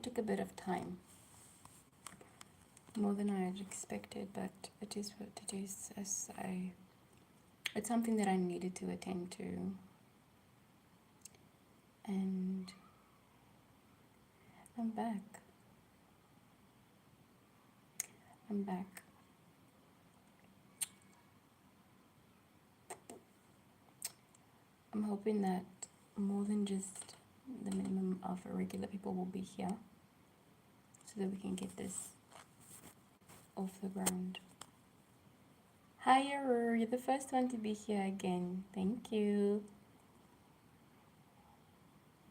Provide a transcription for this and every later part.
took a bit of time, more than I had expected, but it is what it is. It's something that I needed to attend to, and I'm back. I'm back. I'm hoping that more than just the minimum of regular people will be here, so that we can get this off the ground. Hi, you're the first one to be here again. Thank you.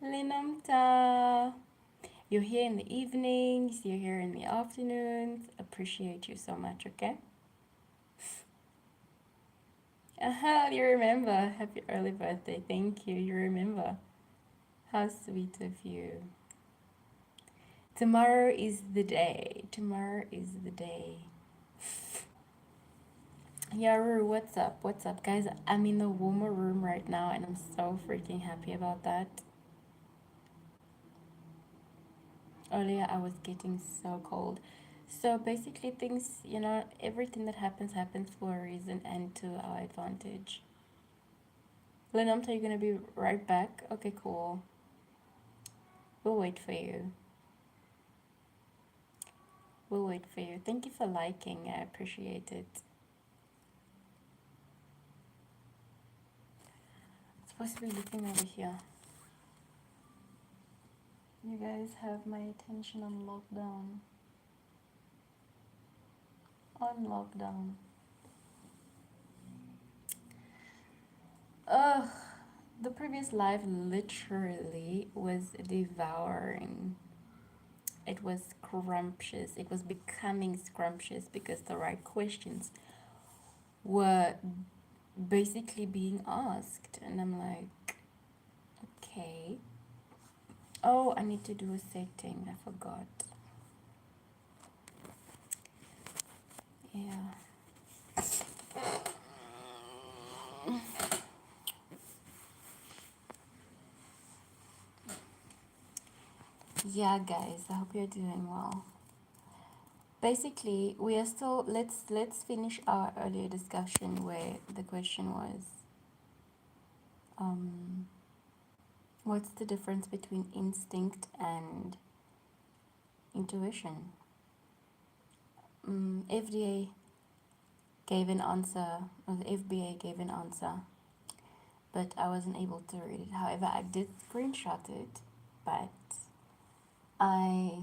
Linamta. You're here in the evenings, you're here in the afternoons. Appreciate you so much, okay? You remember. Happy early birthday. Thank you. You remember. How sweet of you. Tomorrow is the day. Tomorrow is the day. Yaru, what's up? What's up, guys? I'm in the warmer room right now, and I'm so freaking happy about that. Earlier, I was getting so cold. So basically, things, everything that happens for a reason and to our advantage. Lenamta, you're gonna be right back? Okay, cool. We'll wait for you. We'll wait for you. Thank you for liking. I appreciate it. I'm supposed to be looking over here. You guys have my attention on lockdown. On lockdown. Ugh. The previous live literally was devouring. It was scrumptious. It was becoming scrumptious because the right questions were basically being asked. And I'm like, okay. Oh, I need to do a setting. I forgot. Yeah. Yeah, guys, I hope you're doing well. Basically, we are still let's finish our earlier discussion where the question was what's the difference between instinct and intuition? FDA gave an answer, or the FBA gave an answer, but I wasn't able to read it. However, I did screenshot it, but I...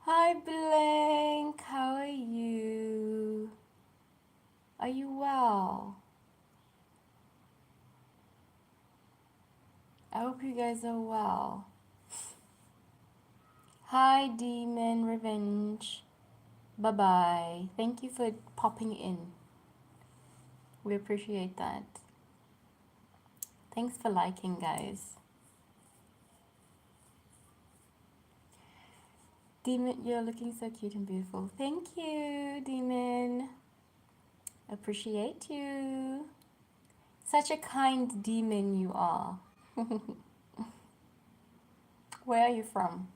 Hi, Blank, how are you? Are you well? I hope you guys are well. Hi, Demon Revenge. Bye-bye. Thank you for popping in. We appreciate that. Thanks for liking, guys. Demon, you're looking so cute and beautiful. Thank you, Demon. Appreciate you. Such a kind demon you are. Where are you from?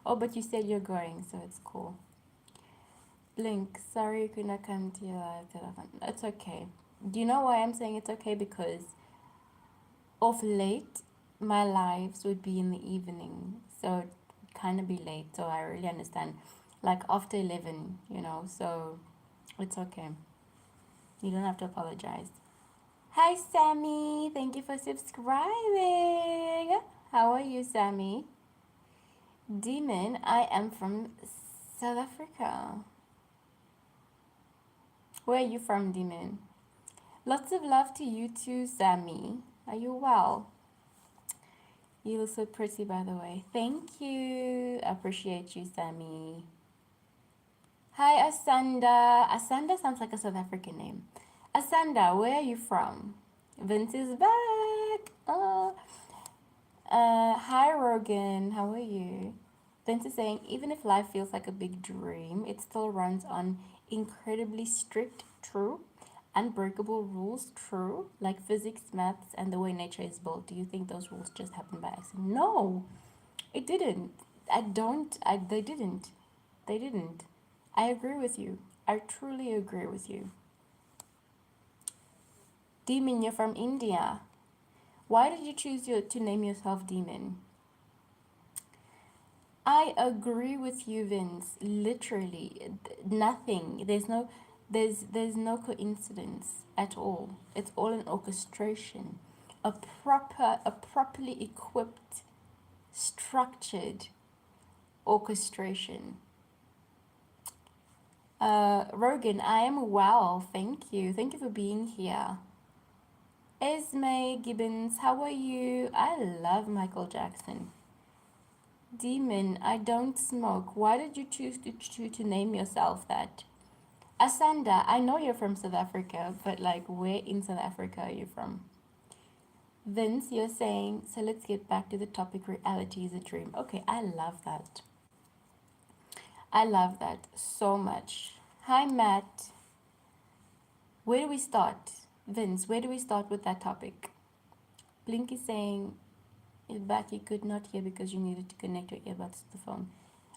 Oh, but you said you're going, so it's cool. Blink, sorry you could not come to your live telephone. It's okay. Do you know why I'm saying it's okay? Because of late, my lives would be in the evening, so it kind of be late. So I really understand, like after 11, so it's okay. You don't have to apologize. Hi, Sammy. Thank you for subscribing. How are you, Sammy? Demon, I am from South Africa. Where are you from, Demon? Lots of love to you too, Sammy. Are you well? You look so pretty, by the way. Thank you. I appreciate you, Sammy. Hi, Asanda. Asanda sounds like a South African name. Asanda, where are you from? Vince is back. Oh. Hi, Rogan. How are you? Vince is saying, even if life feels like a big dream, it still runs on incredibly strict, true, unbreakable rules, true, like physics, maths, and the way nature is built. Do you think those rules just happen by accident? No. didn't. They didn't. They didn't. I agree with you. I truly agree with you. Demon, you're from India. Why did you choose to name yourself Demon? I agree with you, Vince. Literally, nothing. There's no coincidence at all. It's all an orchestration, a properly equipped, structured orchestration. Rogan, I am well. Thank you. Thank you for being here. Esme Gibbons, how are you? I love Michael Jackson. Demon, I don't smoke. Why did you choose to name yourself that? Asanda, I know you're from South Africa, but like where in South Africa are you from? Vince, you're saying, so let's get back to the topic, reality is a dream. Okay, I love that. I love that so much. Hi, Matt. Where do we start? Vince, where do we start with that topic? Blink is saying, back you could not hear because you needed to connect your earbuds to the phone.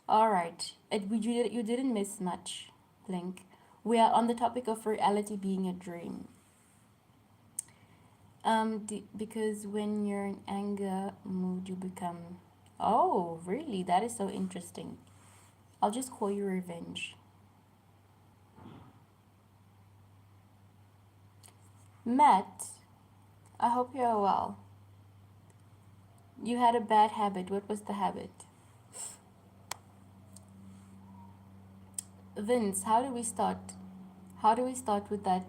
All right, you didn't miss much, Blink. We are on the topic of reality being a dream. Because when you're in anger mood, you become. Oh, really? That is so interesting. I'll just call you revenge. Matt, I hope you're well. You had a bad habit. What was the habit? Vince, how do we start? How do we start with that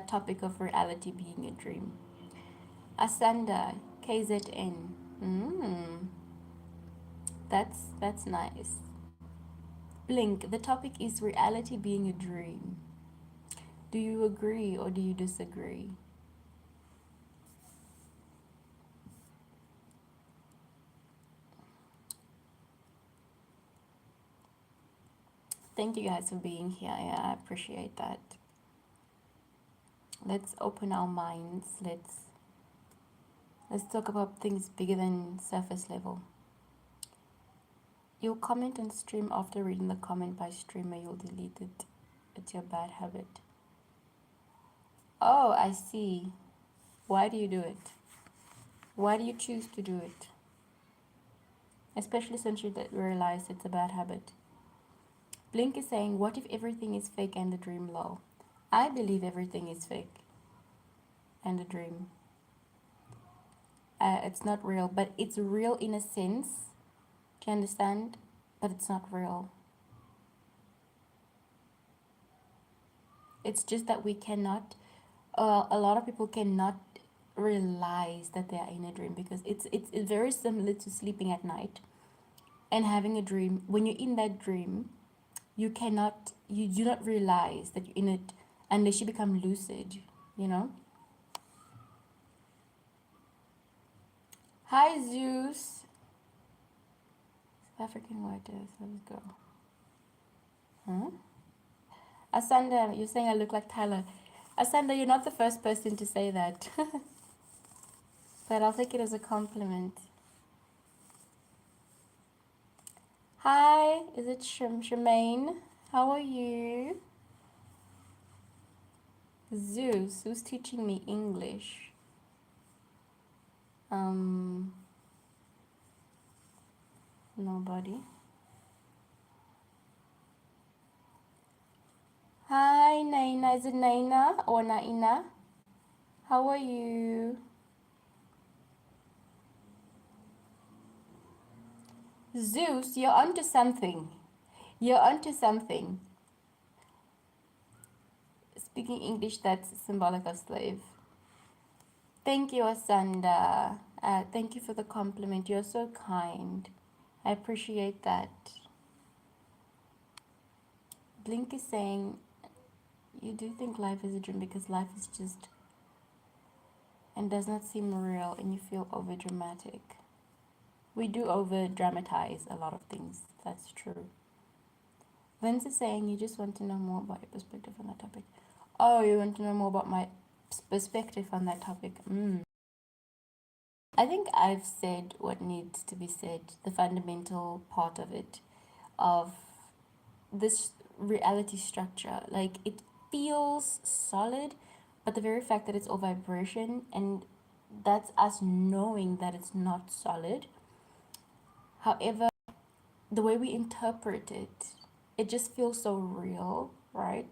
topic of reality being a dream? Asanda, KZN. Mm, that's nice. Blink, the topic is reality being a dream. Do you agree or do you disagree? Thank you guys for being here. Yeah, I appreciate that. Let's open our minds. Let's talk about things bigger than surface level. You'll comment and stream after reading the comment by streamer, you'll delete it. It's your bad habit. Oh, I see. Why do you do it? Why do you choose to do it? Especially since you realize it's a bad habit. Blink is saying, what if everything is fake and a dream low? I believe everything is fake and a dream. It's not real, but it's real in a sense. Do you understand? But it's not real. It's just that we cannot, a lot of people cannot realize that they are in a dream because it's very similar to sleeping at night and having a dream. When you're in that dream, you do not realize that you're in it unless you become lucid, you know? Hi, Zeus. South African waters, let's go. Huh? Asanda, you're saying I look like Tyler. Asanda, you're not the first person to say that. But I'll take it as a compliment. Hi, is it Shemaine? How are you? Zeus, who's teaching me English? Nobody. Hi, Naina. Is it Naina or Naina? How are you? Zeus, you're onto something. You're onto something. Speaking English, that's symbolic of slave. Thank you, Asanda. Thank you for the compliment. You're so kind. I appreciate that. Blink is saying, you do think life is a dream because life is just and does not seem real and you feel over dramatic. We do over dramatize a lot of things. That's true. Vince is saying you just want to know more about your perspective on that topic. Oh, you want to know more about my perspective on that topic. I think I've said what needs to be said, the fundamental part of it, of this reality structure. Like, it feels solid, but the very fact that it's all vibration, and that's us knowing that it's not solid. However, the way we interpret it, it just feels so real, right?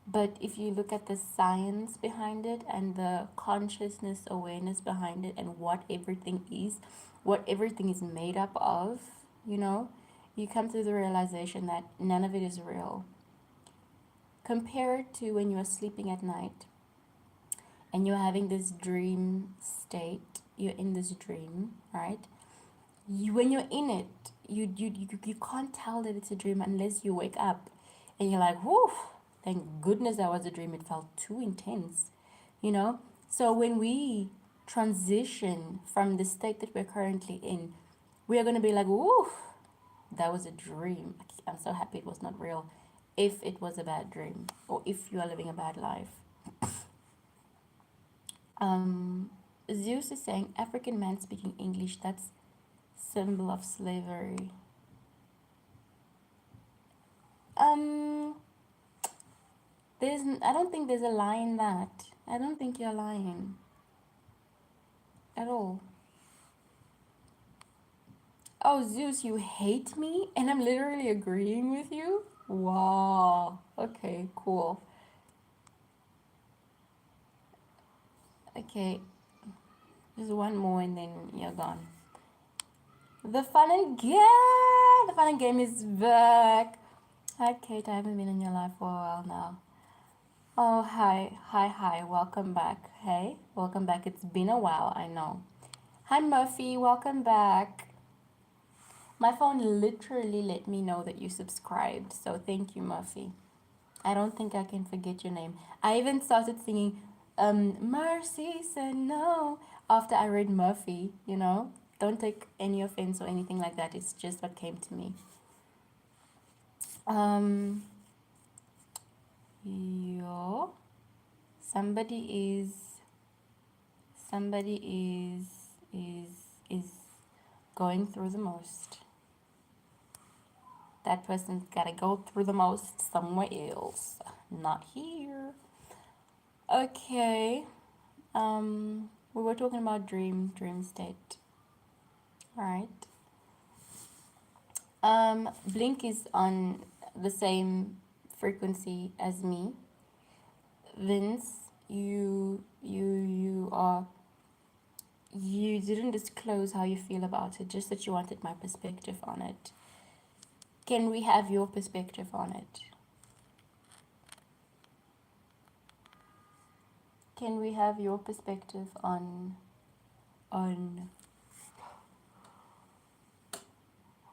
But if you look at the science behind it and the consciousness awareness behind it and what everything is made up of, you know, you come to the realization that none of it is real. Compare it to when you are sleeping at night and you're having this dream state, you're in this dream, right? When you're in it, you can't tell that it's a dream unless you wake up and you're like, whoo, thank goodness that was a dream. It felt too intense, you know? So when we transition from the state that we're currently in, we are going to be like, whoo, that was a dream. I'm so happy it was not real. If it was a bad dream, or if you are living a bad life. Um, Zeus is saying African man speaking English, that's symbol of slavery. Um, I don't think there's a lie in that. I don't think you're lying at all. Oh, Zeus, you hate me? And I'm literally agreeing with you? Wow. Okay, cool. Okay, just one more and then you're gone. The fun and game! The fun and game is back. Hi, Kate. I haven't been in your life for a while now. Oh, hi. Hi, hi. Welcome back. Hey, welcome back. It's been a while, I know. Hi, Murphy. Welcome back. My phone literally let me know that you subscribed, so thank you, Murphy. I don't think I can forget your name. I even started singing Mercy said no after I read Murphy, you know? Don't take any offense or anything like that. It's just what came to me. Um yo somebody is somebody is going through the most. That person's gotta go through the most somewhere else, not here. Okay. We were talking about dream state. All right. Blink is on the same frequency as me. Vince, you didn't disclose how you feel about it, just that you wanted my perspective on it. Can we have your perspective on it? Can we have your perspective on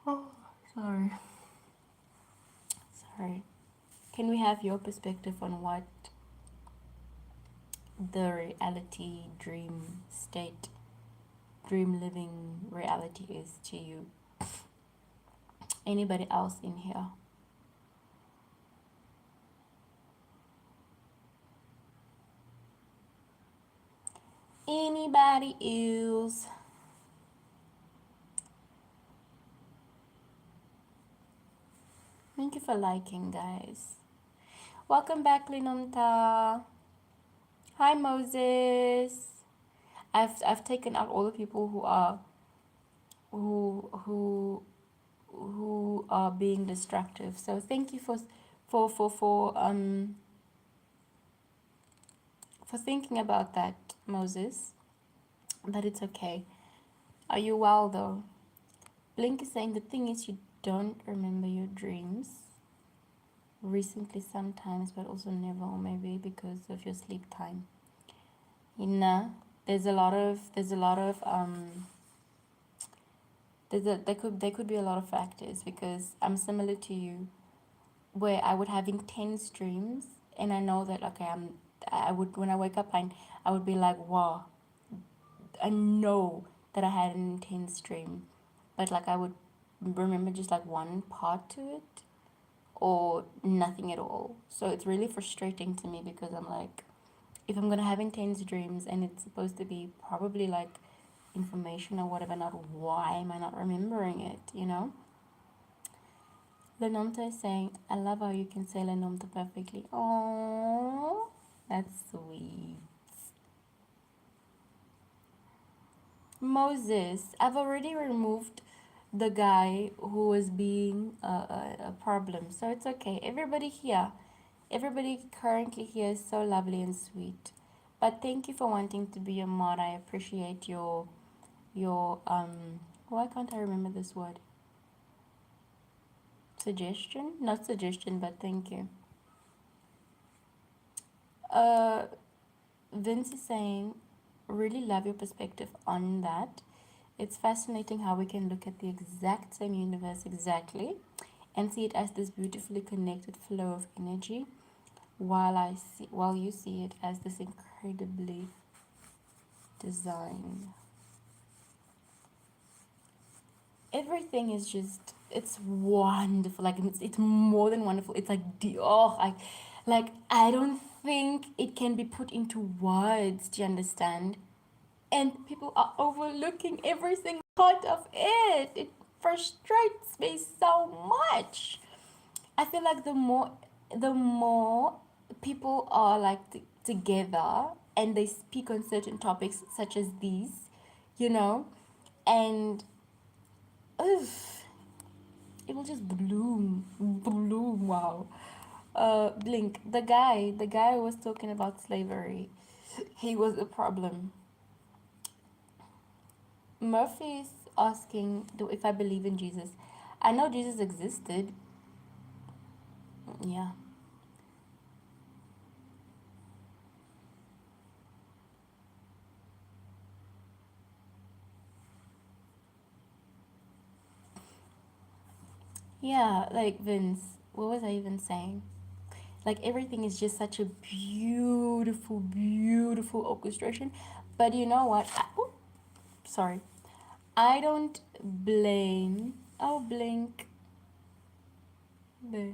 oh, sorry. Can we have your perspective on what the reality dream state, dream living reality is to you? Anybody else in here? Anybody else? Thank you for liking, guys. Welcome back, Linonta. Hi, Moses. I've taken out all the people who who who are being destructive. So thank you for thinking about that, Moses. But it's okay. Are you well though? Blink is saying the thing is you don't remember your dreams recently sometimes, but also never, or maybe because of your sleep time. You know, there could be a lot of factors because I'm similar to you, where I would have intense dreams, and I know that okay, I would when I wake up, I would be like, wow, I know that I had an intense dream, but like I would remember just like one part to it or nothing at all. So it's really frustrating to me because I'm like, if I'm gonna have intense dreams and it's supposed to be probably like information or whatever, not why am I not remembering it, you know? Lenomta is saying, I love how you can say Lenomta perfectly. Oh, that's sweet. Moses, I've already removed the guy who was being a problem, so it's okay. Everybody currently here is so lovely and sweet. But thank you for wanting to be a mod. I appreciate your why can't I remember this word? Suggestion? Not suggestion, but thank you. Uh Vince is saying, really love your perspective on that. It's fascinating how we can look at the exact same universe exactly and see it as this beautifully connected flow of energy while you see it as this incredibly designed. Everything is just, it's wonderful. Like it's more than wonderful. It's like I don't think it can be put into words. Do you understand? And people are overlooking every single part of it. It frustrates me so much. I feel like the more people are like together and they speak on certain topics such as these, you know, and oof, it will just bloom. Wow. Blink. The guy who was talking about slavery, he was a problem. Murphy's asking if I believe in Jesus. I know Jesus existed. Yeah. Yeah, like Vince, what was I even saying? Like everything is just such a beautiful orchestration. But you know what? Sorry. I don't blame. Oh, blink. The.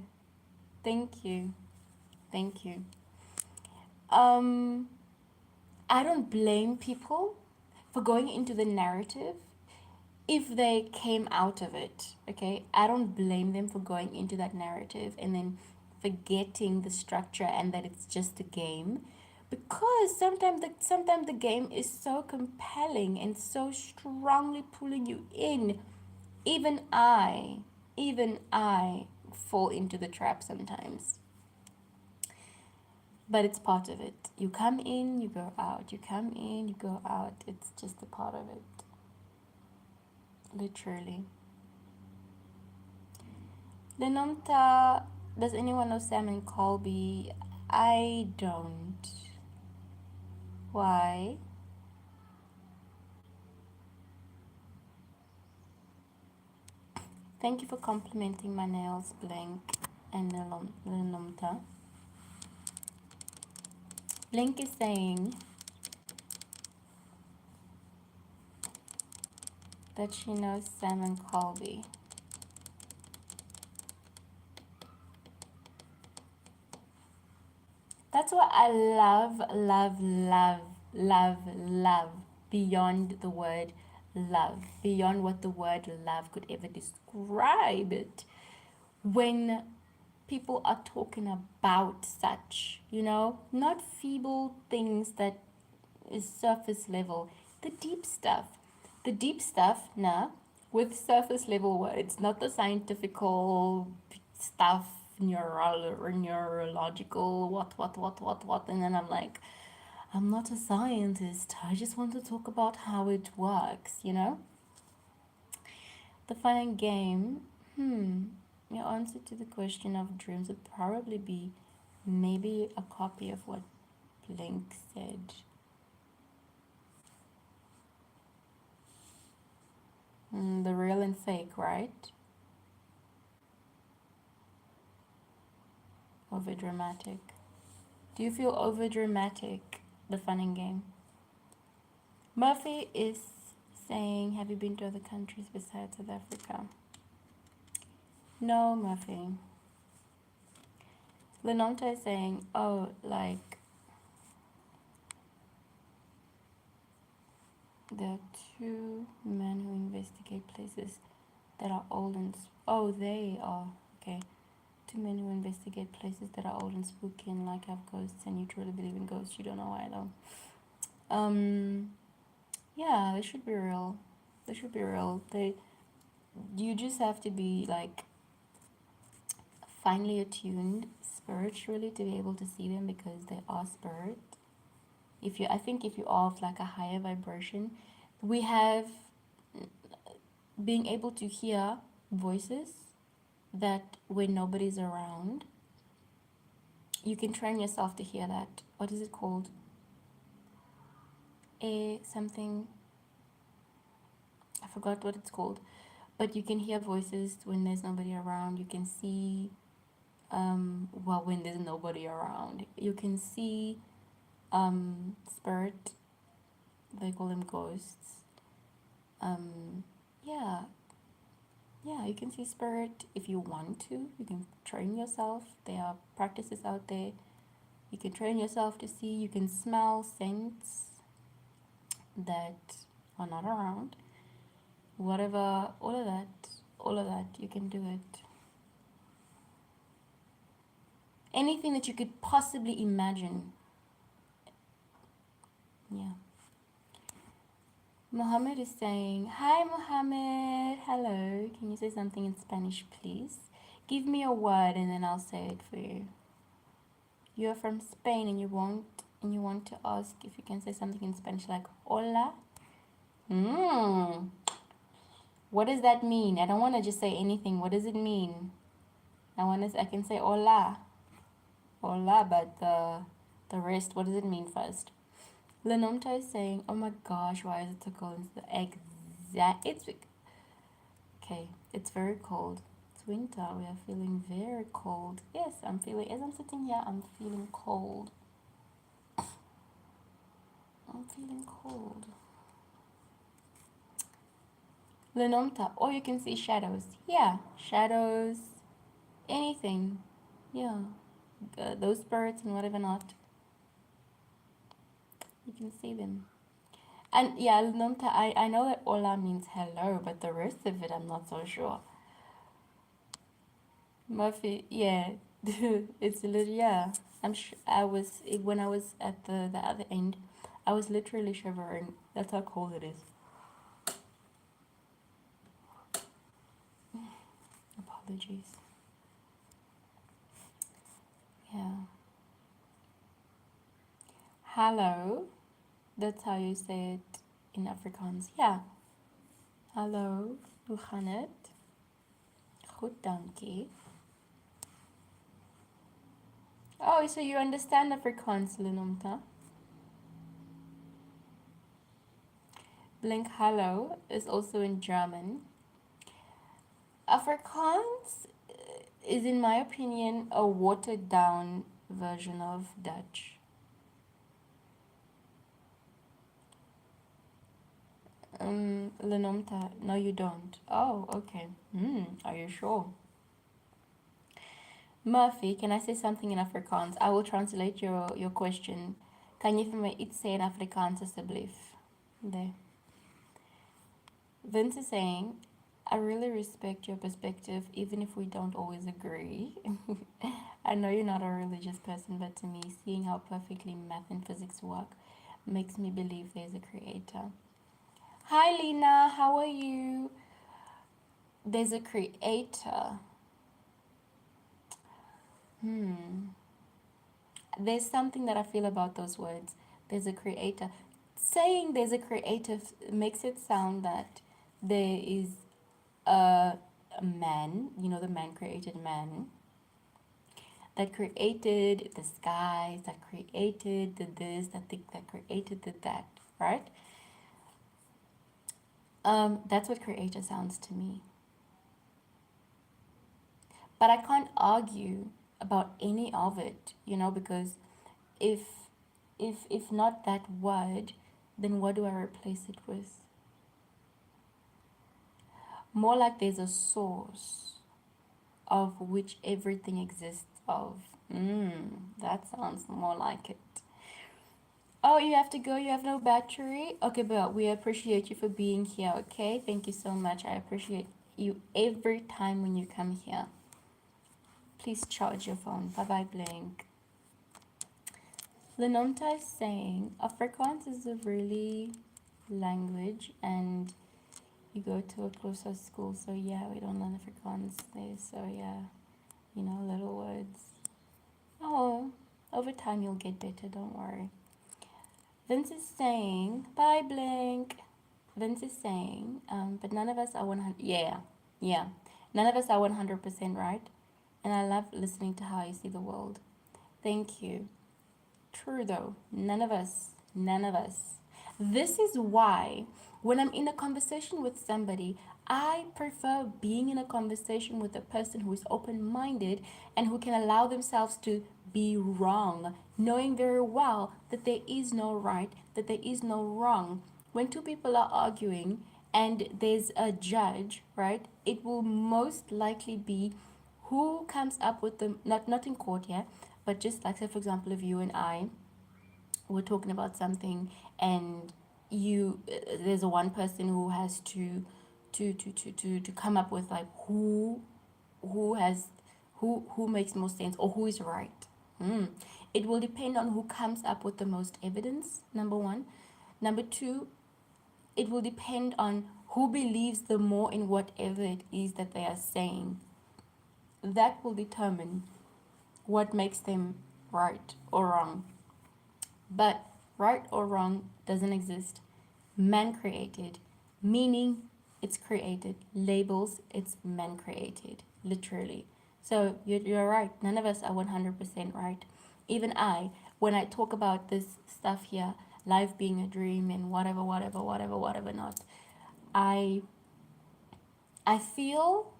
Thank you. Thank you. Um, I don't blame people for going into the narrative if they came out of it. Okay, I don't blame them for going into that narrative and then forgetting the structure and that it's just a game, because sometimes the game is so compelling and so strongly pulling you in. even i even I fall into the trap sometimes, but it's part of it. You come in, you go out, you come in, you go out. It's just a part of it, literally. Lenomta, does anyone know Sam Colby? I don't. Why? Thank you for complimenting my nails, Blink and Lenomta. Blink is saying that she knows Sam Colby. That's what I love beyond the word love, beyond what the word love could ever describe it. When people are talking about such, not feeble things that is surface level, the deep stuff. The deep stuff, nah, with surface level words, not the scientifical stuff, neurological, what. And then I'm like, I'm not a scientist. I just want to talk about how it works. The fun game, your answer to the question of dreams would probably be maybe a copy of what Blink said. The real and fake, right? Over dramatic. Do you feel over dramatic? The fun and game. Murphy is saying, have you been to other countries besides South Africa? No, Murphy. Lenonta is saying, oh, like, There are two men who investigate places that are old and oh, they are okay. Two men who investigate places that are old and spooky and like have ghosts, and you truly believe in ghosts. You don't know why though. Yeah, they should be real. They should be real. You just have to be like finely attuned spiritually to be able to see them because they are spirit. I think if you are of like a higher vibration, we have being able to hear voices that when nobody's around, you can train yourself to hear that. What is it called? A something, I forgot what it's called, but you can hear voices when there's nobody around. You can see, well, when there's nobody around, you can see spirit. They call them ghosts. Yeah, yeah, you can see spirit if you want to. You can train yourself. There are practices out there. You can train yourself to see. You can smell scents that are not around. Whatever, all of that, you can do it. Anything that you could possibly imagine. Yeah. Mohammed is saying, hi Mohammed, hello. Can you say something in Spanish, please? Give me a word and then I'll say it for you. You're from Spain and you want to ask if you can say something in Spanish like hola. What does that mean? I don't want to just say anything. What does it mean? I can say hola. Hola, but the rest, what does it mean first? Lenomta is saying, oh my gosh, why is it so cold? It's the exact, okay, it's very cold. It's winter, we are feeling very cold. Yes, as I'm sitting here, I'm feeling cold. I'm feeling cold. Lenomta, or you can see shadows. Yeah, shadows, anything. Yeah, those birds and whatever not, you can see them. And yeah, Lenomta, I know that hola means hello, but the rest of it I'm not so sure. Murphy, yeah, it's a little, yeah. When I was at the other end, I was literally shivering. That's how cold it is. Apologies. Yeah. Hello. That's how you say it in Afrikaans. Yeah. Hallo. Hoe gaan het? Goed, dankie. Oh, so you understand Afrikaans, Lenomta? Blink hello is also in German. Afrikaans is, in my opinion, a watered down version of Dutch. Lenomta, no, you don't. Oh, okay. Are you sure? Murphy, can I say something in Afrikaans? I will translate your question. Kan jy vir my iets sê in Afrikaans asseblief? There. Vince is saying, I really respect your perspective, even if we don't always agree. I know you're not a religious person, but to me, seeing how perfectly math and physics work makes me believe there's a creator. Hi, Lena, how are you? There's a creator. There's something that I feel about those words. There's a creator. Saying there's a creator makes it sound that there is a man, the man created man, that created the skies, that created the this, that created the that, right? That's what creator sounds to me. But I can't argue about any of it, because if if not that word, then what do I replace it with? More like there's a source of which everything exists of. That sounds more like it. Oh, you have to go. You have no battery. Okay, but we appreciate you for being here. Okay, thank you so much. I appreciate you every time when you come here. Please charge your phone. Bye bye, Blink. Lenomta is saying Afrikaans is a really language, and you go to a closer school, so yeah, we don't learn Afrikaans there. So yeah, little words. Oh, over time you'll get better. Don't worry. Vince is saying bye, Blink. Vince is saying, but none of us are 100. Yeah, yeah. None of us are 100% right. And I love listening to how you see the world. Thank you. True though, none of us. This is why when I'm in a conversation with somebody, I prefer being in a conversation with a person who is open minded and who can allow themselves to be wrong, knowing very well that there is no right, that there is no wrong. When two people are arguing and there's a judge, right, it will most likely be who comes up with the, not in court yet, but just like, say for example, if you and I were talking about something, and there's a one person who has to come up with like who has who makes most sense or who is right. It will depend on who comes up with the most evidence, number one. Number two, it will depend on who believes the more in whatever it is that they are saying. That will determine what makes them right or wrong. But right or wrong doesn't exist. Man created, meaning it's created. Labels, it's man created, literally. So you're right. None of us are 100% right. Even I, when I talk about this stuff here, life being a dream and whatever not, I I feel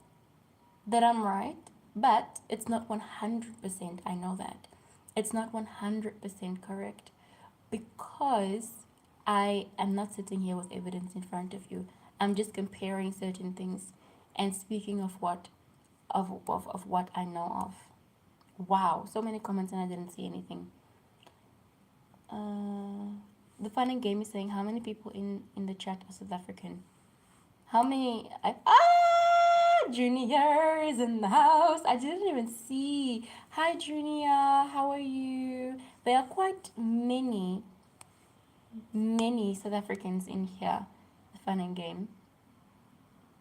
that I'm right, but it's not 100%. I know that. It's not 100% correct because I am not sitting here with evidence in front of you. I'm just comparing certain things and speaking of what I know of. Wow, so many comments and I didn't see anything. The fun and game is saying how many people in the chat are South African. How many? Junior is in the house. I didn't even see. Hi, Junior. How are you? There are quite many South Africans in here. The fun and game.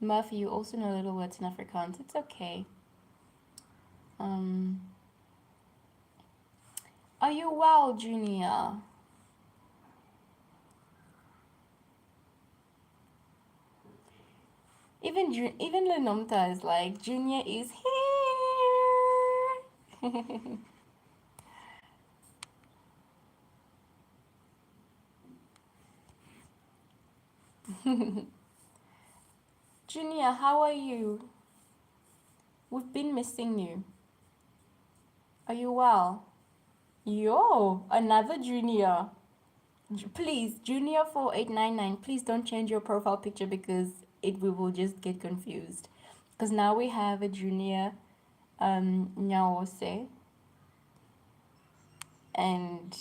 Murphy, you also know little words in Afrikaans. It's okay. Um, are you well, Junior? Even Lenomta is like, Junior is here. Junior, how are you? We've been missing you. Are you well? Yo, another Junior. Please, Junior 4899, please don't change your profile picture because we will just get confused. Because now we have a Junior Nyawose, and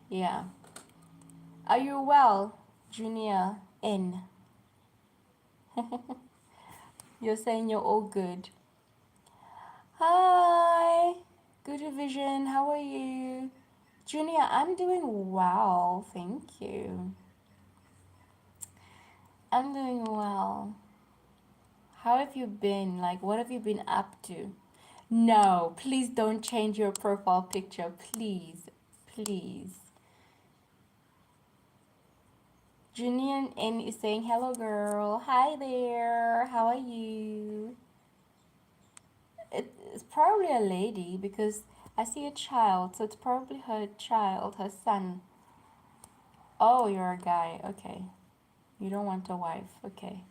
yeah. Are you well, Junior N? You're saying you're all good. Hi, good vision. How are you? Junior, I'm doing well, thank you. I'm doing well. How have you been? Like, what have you been up to? No, please don't change your profile picture. Please, please. Junior N is saying, hello, girl. Hi there. How are you? It's probably a lady because I see a child, so it's probably her child, her son. Oh, you're a guy. Okay. You don't want a wife. Okay.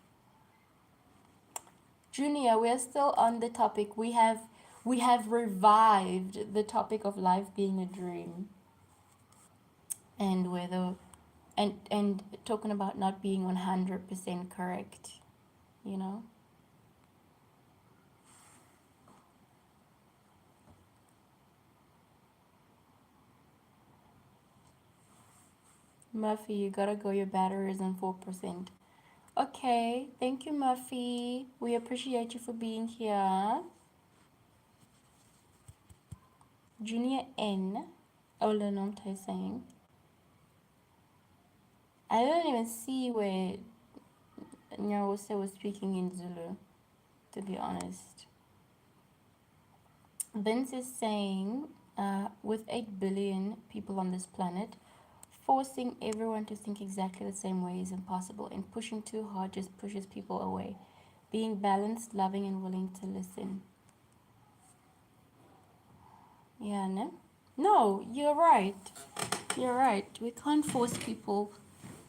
Junior, we're still on the topic. We have revived the topic of life being a dream, and whether and talking about not being 100% correct, you know? Muffy, you gotta go. Your battery is on 4%. Okay, thank you, Muffy. We appreciate you for being here. Junior N. Olanomta is saying, I don't even see where Nyawose was speaking in Zulu, to be honest. Vince is saying, with 8 billion people on this planet, forcing everyone to think exactly the same way is impossible, and pushing too hard just pushes people away. Being balanced, loving, and willing to listen. Yeah, no? No, you're right. You're right. We can't force people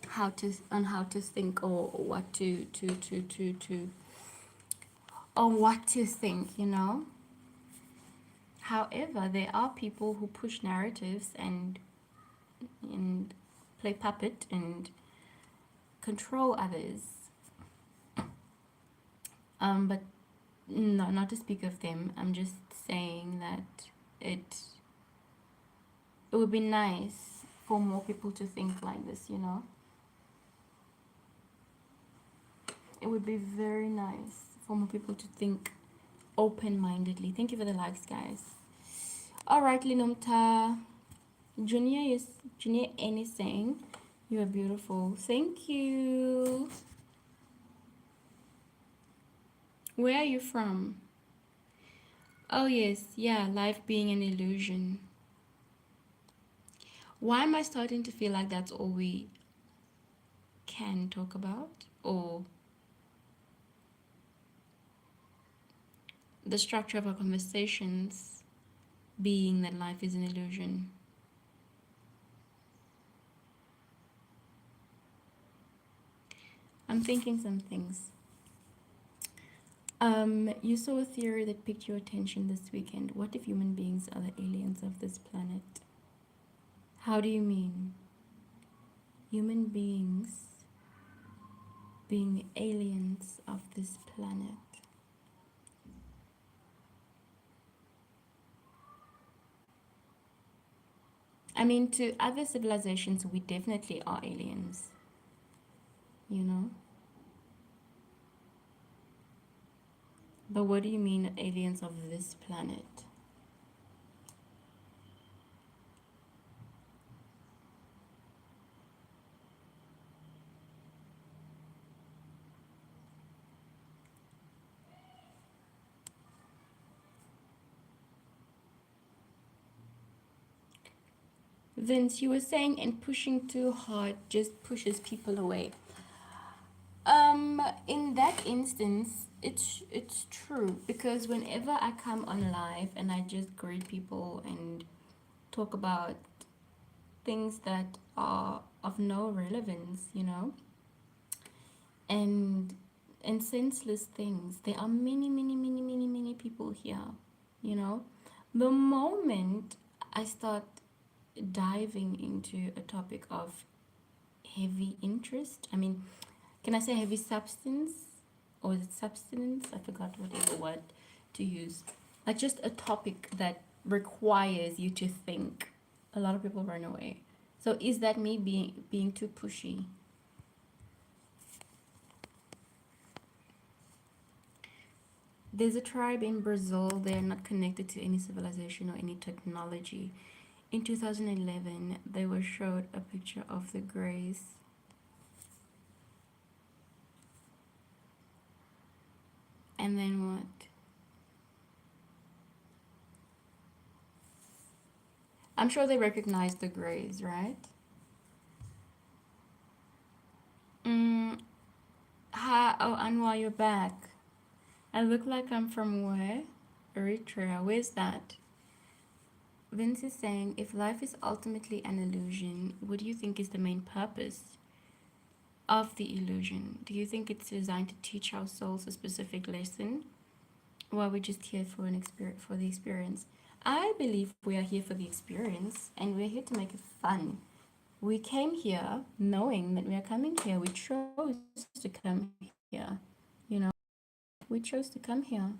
how to think or what to or what to think, you know? However, there are people who push narratives and play puppet and control others. But no, not to speak of them. I'm just saying that it it would be nice for more people to think like this, you know? It would be very nice for more people to think open-mindedly. Thank you for the likes, guys. All right, Linomta. Junior N is saying, you are beautiful. Thank you. Where are you from? Oh, yes. Yeah, life being an illusion. Why am I starting to feel like that's all we can talk about? Or the structure of our conversations being that life is an illusion? I'm thinking some things. You saw a theory that piqued your attention this weekend. What if human beings are the aliens of this planet? How do you mean? Human beings being the aliens of this planet? I mean, to other civilizations, we definitely are aliens, you know? But what do you mean, aliens of this planet? Vince, you were saying, and pushing too hard just pushes people away. In that instance, it's true because whenever I come on live and I just greet people and talk about things that are of no relevance, you know, and senseless things, there are many people here, you know. The moment I start diving into a topic of heavy interest, I mean, can I say heavy substance? Or is it substance? I forgot whatever word to use. Like just a topic that requires you to think. A lot of people run away. So is that me being too pushy? There's a tribe in Brazil. They're not connected to any civilization or any technology. In 2011, they were showed a picture of the Greys. And then what? I'm sure they recognize the Greys, right? Hi, oh, Anwar, you're back. I look like I'm from where? Eritrea. Where's that? Vince is saying, if life is ultimately an illusion, what do you think is the main purpose of the illusion? Do you think it's designed to teach our souls a specific lesson? Or are we just here for for the experience? I believe we are here for the experience and we're here to make it fun. We came here knowing that we are coming here. We chose to come here. You know, we chose to come here.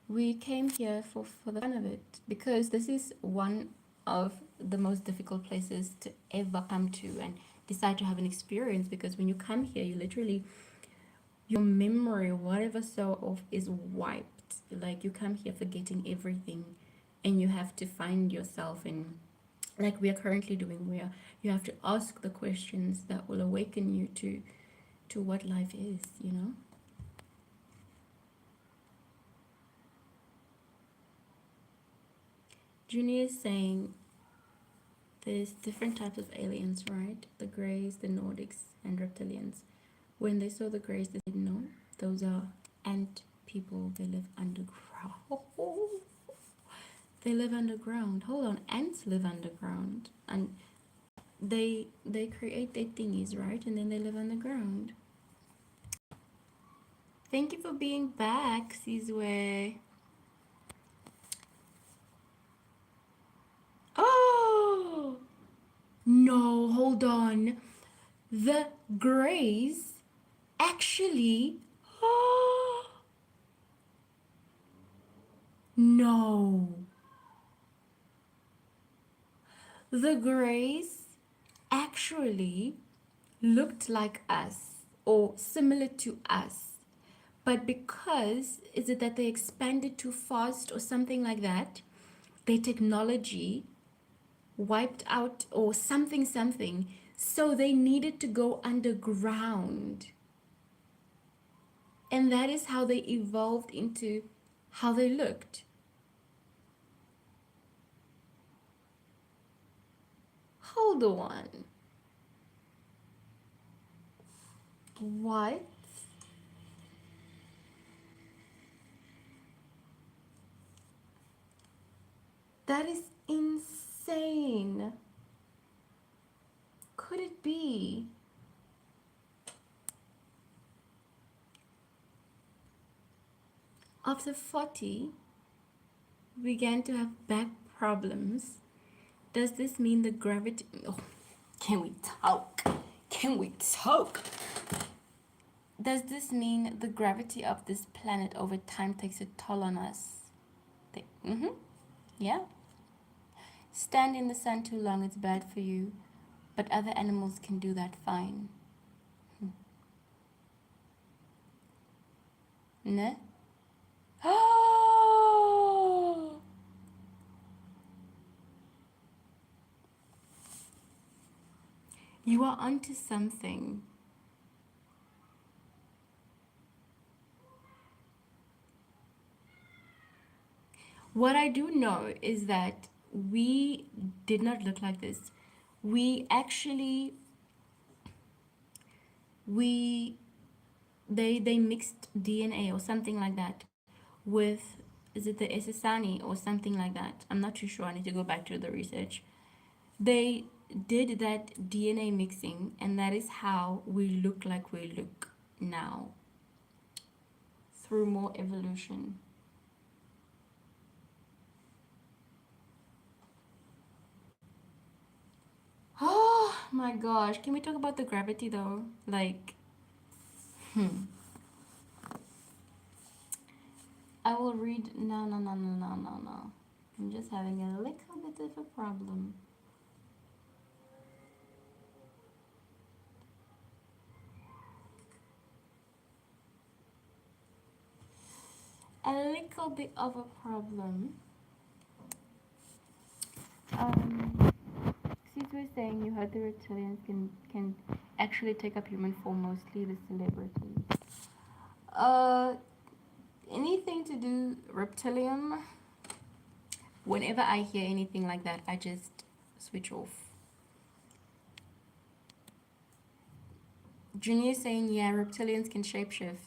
We came here for the fun of it because this is one of the most difficult places to ever come to and decide to have an experience, because when you come here, you literally, your memory, whatever so off, is wiped. Like, you come here forgetting everything, and you have to find yourself in, like we are currently doing, where you have to ask the questions that will awaken you to what life is, you know. Junior is saying there's different types of aliens, right? The Greys, the Nordics, and reptilians. When they saw the Greys, they said, no, those are ant people. They live underground. They live underground. Hold on, ants live underground, and they create their thingies, right? And then they live underground. Thank you for being back, Sizwe. Oh no, hold on. The Greys actually. Oh no. The Greys actually looked like us or similar to us. But because, is it that they expanded too fast or something like that? Their technology wiped out or something. So they needed to go underground. And that is how they evolved into how they looked. Hold on. What? That is insane. Could it be? After 40, began to have back problems. Does this mean the gravity? Oh, can we talk? Can we talk? Does this mean the gravity of this planet over time takes a toll on us? Mm-hmm. Yeah. Stand in the sun too long, it's bad for you. But other animals can do that fine. Ne? Oh! You are onto something. What I do know is that we did not look like this. We actually, we they mixed DNA or something like that with, is it the Esesani or something like that? I'm not too sure. I need to go back to the research. They did that DNA mixing, and that is how we look like we look now through more evolution. Oh my gosh, can we talk about the gravity though? Like, I will read. No, no, no, no, no, no, no. I'm just having a little bit of a problem. A little bit of a problem. Um, since we're saying you heard the reptilians can actually take up human form, mostly the celebrities. Uh, anything to do reptilian? Whenever I hear anything like that, I just switch off. Junior saying, yeah, reptilians can shapeshift.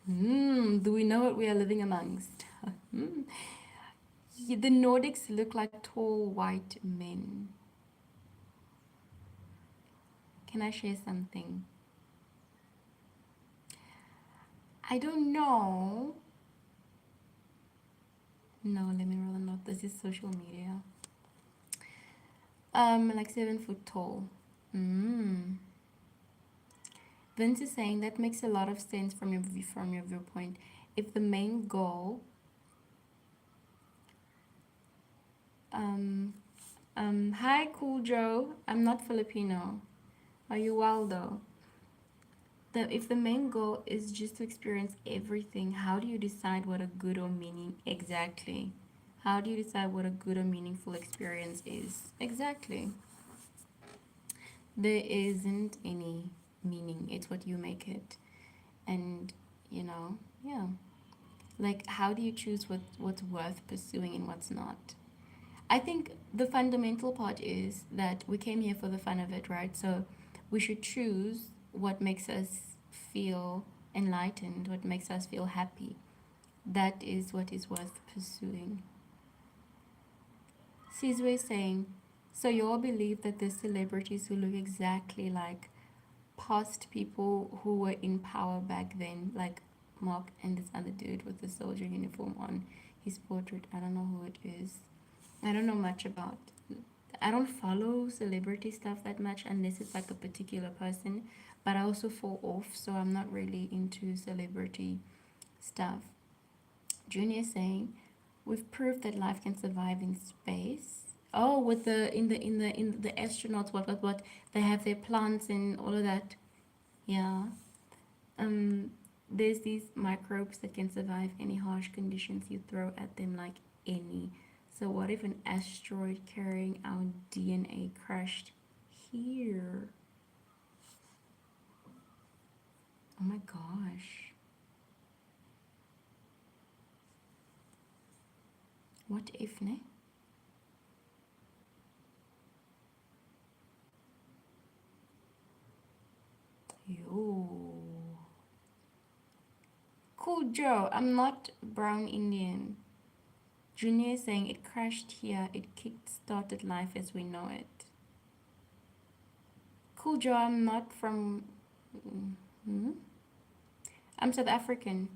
Do we know what we are living amongst? Yeah, the Nordics look like tall white men. Can I share something? I don't know. No, let me rather not. This is social media. Like 7 foot tall. Vince is saying that makes a lot of sense from your viewpoint. If the main goal Hi, Cool Joe. I'm not Filipino. Are you Waldo? If the main goal is just to experience everything, how do you decide what a good or meaning exactly? How do you decide what a good or meaningful experience is? Exactly. There isn't any meaning. It's what you make it. And, yeah. Like, how do you choose what's worth pursuing and what's not? I think the fundamental part is that we came here for the fun of it, right? So we should choose what makes us feel enlightened, what makes us feel happy. That is what is worth pursuing. Sizwe is saying, so you all believe that there's celebrities who look exactly like past people who were in power back then, like Mark and this other dude with the soldier uniform on his portrait. I don't know who it is. I don't know much about. I don't follow celebrity stuff that much unless it's like a particular person, but I also fall off, so I'm not really into celebrity stuff. Junior saying, we've proved that life can survive in space. Oh, with the in the astronauts, what they have their plants and all of that. Yeah. Um, there's these microbes that can survive any harsh conditions you throw at them, like any. So what if an asteroid carrying our DNA crashed here? Oh my gosh. What if, ne? Yo. Cool Joe, I'm not brown Indian. Junior is saying it crashed here, it kick started life as we know it. Cool Joe, I'm not from. Hmm? I'm South African.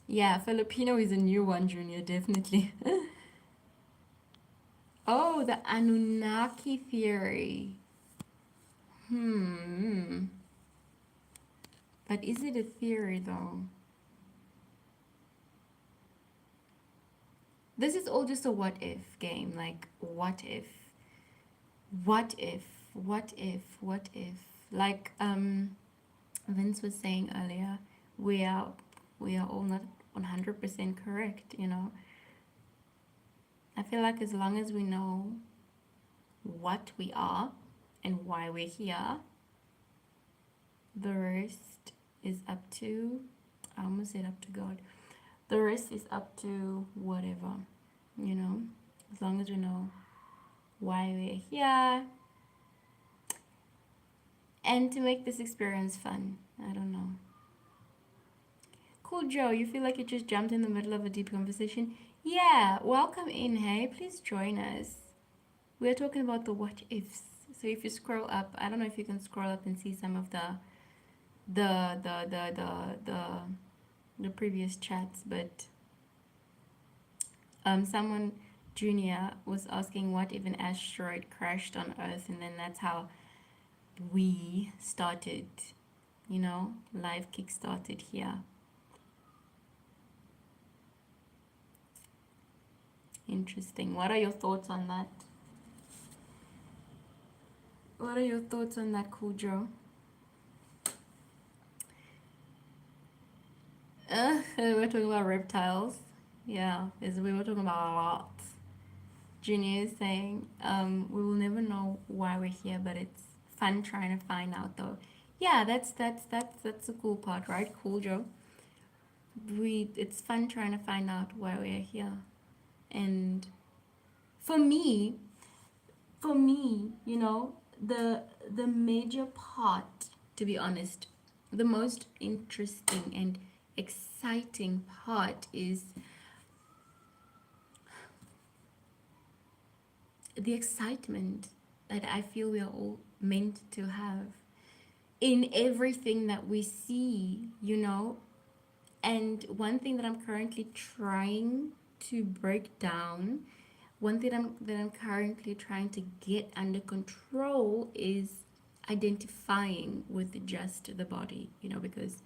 Yeah, Filipino is a new one, Junior, definitely. Oh, the Anunnaki theory. Hmm. But is it a theory though? This is all just a what if game. Like, what if? What if? What if? What if? Like, Vince was saying earlier, we are we are all not 100% correct, you know. I feel like as long as we know what we are and why we're here, the rest is up to, I almost said up to God. The rest is up to whatever, you know, as long as we know why we're here and to make this experience fun. I don't know. Cool, Joe, you feel like you just jumped in the middle of a deep conversation? Yeah, welcome in, hey, please join us. We're talking about the what ifs. So if you scroll up, I don't know if you can scroll up and see some of the previous chats, but someone junior was asking what if an asteroid crashed on Earth, and then that's how we started. You know, life kick started here. Interesting. What are your thoughts on that? What are your thoughts on that, Cujo? We're talking about reptiles. Yeah, we were talking about a lot. Junior is saying, we will never know why we're here, but it's fun trying to find out though. Yeah, that's the cool part, right? Cool, Joe. It's fun trying to find out why we're here. And for me, you know, the major part, to be honest, the most interesting and exciting part is the excitement that I feel we are all meant to have in everything that we see, you know. And one thing that I'm currently trying to break down, one thing that I'm currently trying to get under control is identifying with just the body, you know, because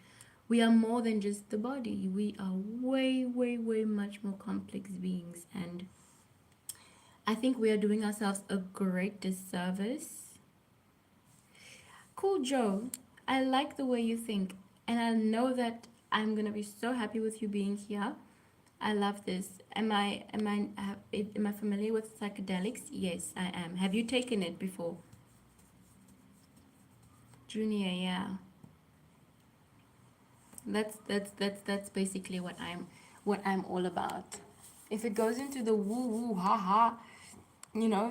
we are more than just the body. We are way, way, way much more complex beings. And I think we are doing ourselves a great disservice. Cool Joe, I like the way you think, and I know that I'm gonna be so happy with you being here. I love this. Am I familiar with psychedelics? Yes, I am. Have you taken it before? Junior, yeah. That's basically what I'm all about. If it goes into the woo woo ha ha,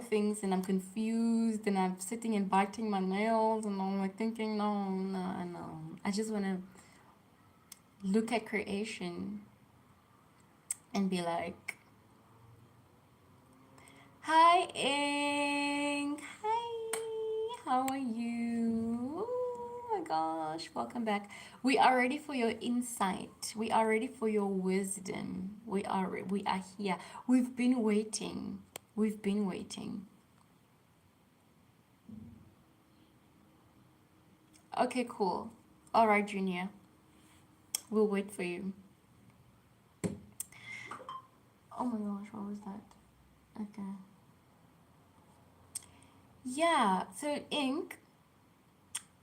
things, and I'm confused and I'm sitting and biting my nails and I'm like thinking, no, no, no. I just wanna look at creation and be like, hi Ink. Hi. How are you? Oh my gosh, welcome back. We are ready for your insight. We are ready for your wisdom. We are here. We've been waiting. We've been waiting. Okay, cool. All right, Junior. We'll wait for you. Oh my gosh, what was that? Okay. Yeah, so Ink,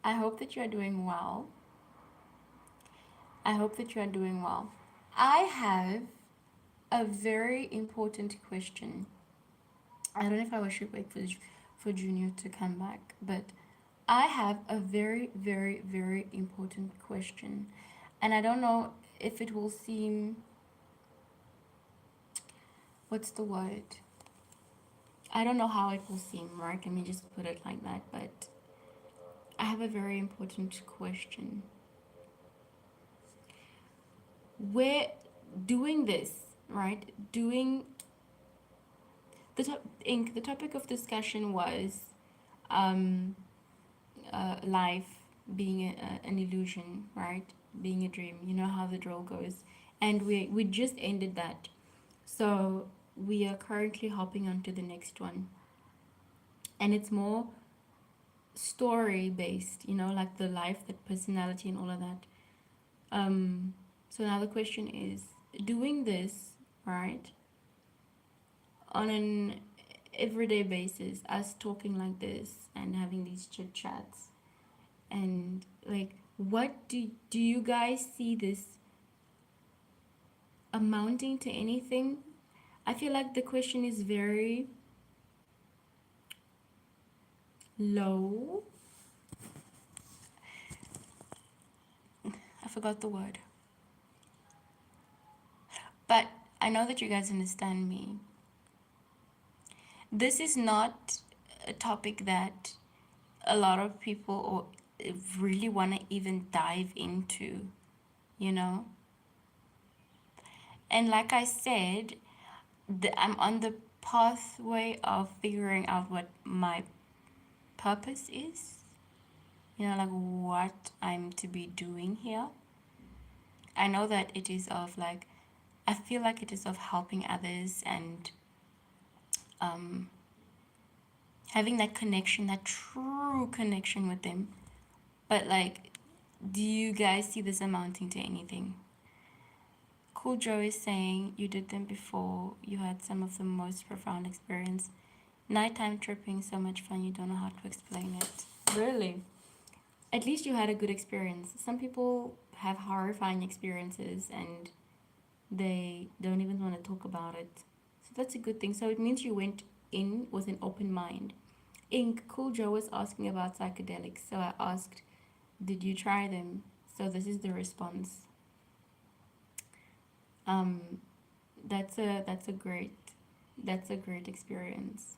I hope that you are doing well. I hope that you are doing well. I have a very important question. I don't know if I should wait for Junior to come back, but I have a very, very, very important question. And I don't know if it will seem, what's the word? I don't know how it will seem, right? Let me just put it like that. But I have a very important question. We're doing this, right? Doing the topic of discussion was um, life being an illusion, right? Being a dream. You know how the drill goes. And we just ended that. So we are currently hopping on to the next one. And it's more story based, like the life, the personality, and all of that. So now the question is, doing this, right, on an everyday basis, us talking like this and having these chit chats, and like, what do you guys see this amounting to anything? I feel like the question is very low. I forgot the word. But I know that you guys understand me. This is not a topic that a lot of people or really want to even dive into, you know? And like I said, I'm on the pathway of figuring out what my purpose is, like what I'm to be doing here. I know that it is of like, I feel like it is of helping others and um, having that connection, that true connection with them. But like, do you guys see this amounting to anything? Cool Joe is saying you did them before. You had some of the most profound experience. Nighttime tripping, so much fun. You don't know how to explain it. Really? At least you had a good experience. Some people have horrifying experiences and they don't even want to talk about it. So that's a good thing. So it means you went in with an open mind. Ink, Cool Joe was asking about psychedelics. So I asked, did you try them? So this is the response. Um, that's a great experience.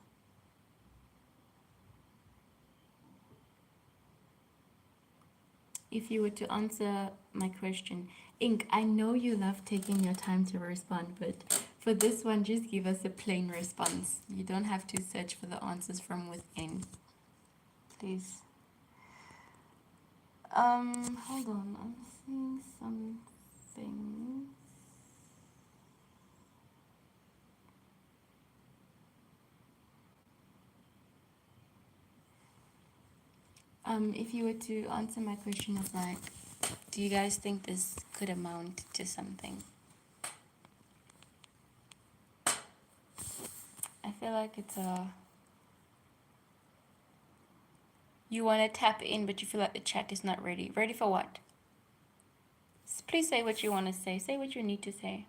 If you were to answer my question, Ink, I know you love taking your time to respond, but for this one, just give us a plain response. You don't have to search for the answers from within, please. Hold on, I'm seeing something. If you were to answer my question of like, do you guys think this could amount to something? I feel like it's a. You want to tap in, but you feel like the chat is not ready. Ready for what? Please say what you want to say. Say what you need to say.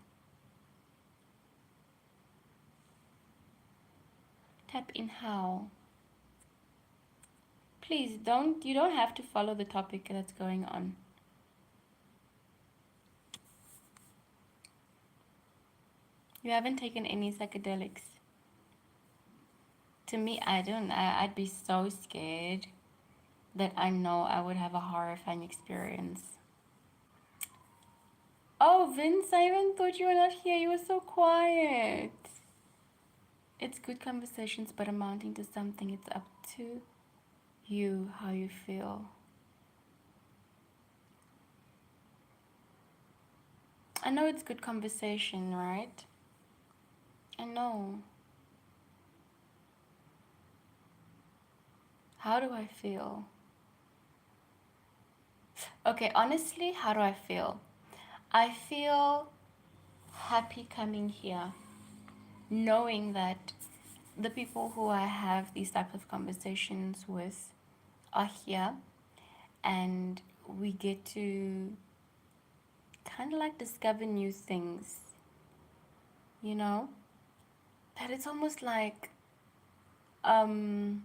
Tap in how? Please don't. You don't have to follow the topic that's going on. You haven't taken any psychedelics. To me, I don't. I'd be so scared that I know I would have a horrifying experience. Oh, Vince, I even thought you were not here. You were so quiet. It's good conversations, but amounting to something, it's up to you how you feel. I know it's good conversation, right? I know. How do I feel? Okay, honestly, how do I feel? I feel happy coming here, knowing that the people who I have these types of conversations with are here, and we get to kind of like discover new things, you know? That it's almost like, um,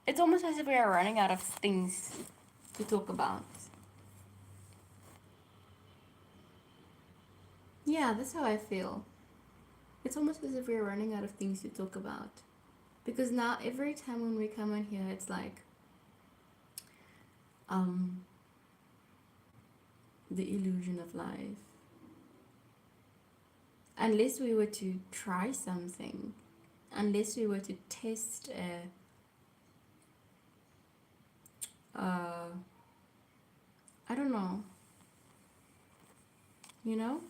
it's almost as if we are running out of things to talk about. Yeah, that's how I feel. It's almost as if we're running out of things to talk about. Because now every time when we come in here, it's like, um, the illusion of life. Unless we were to try something, unless we were to test I don't know, you know?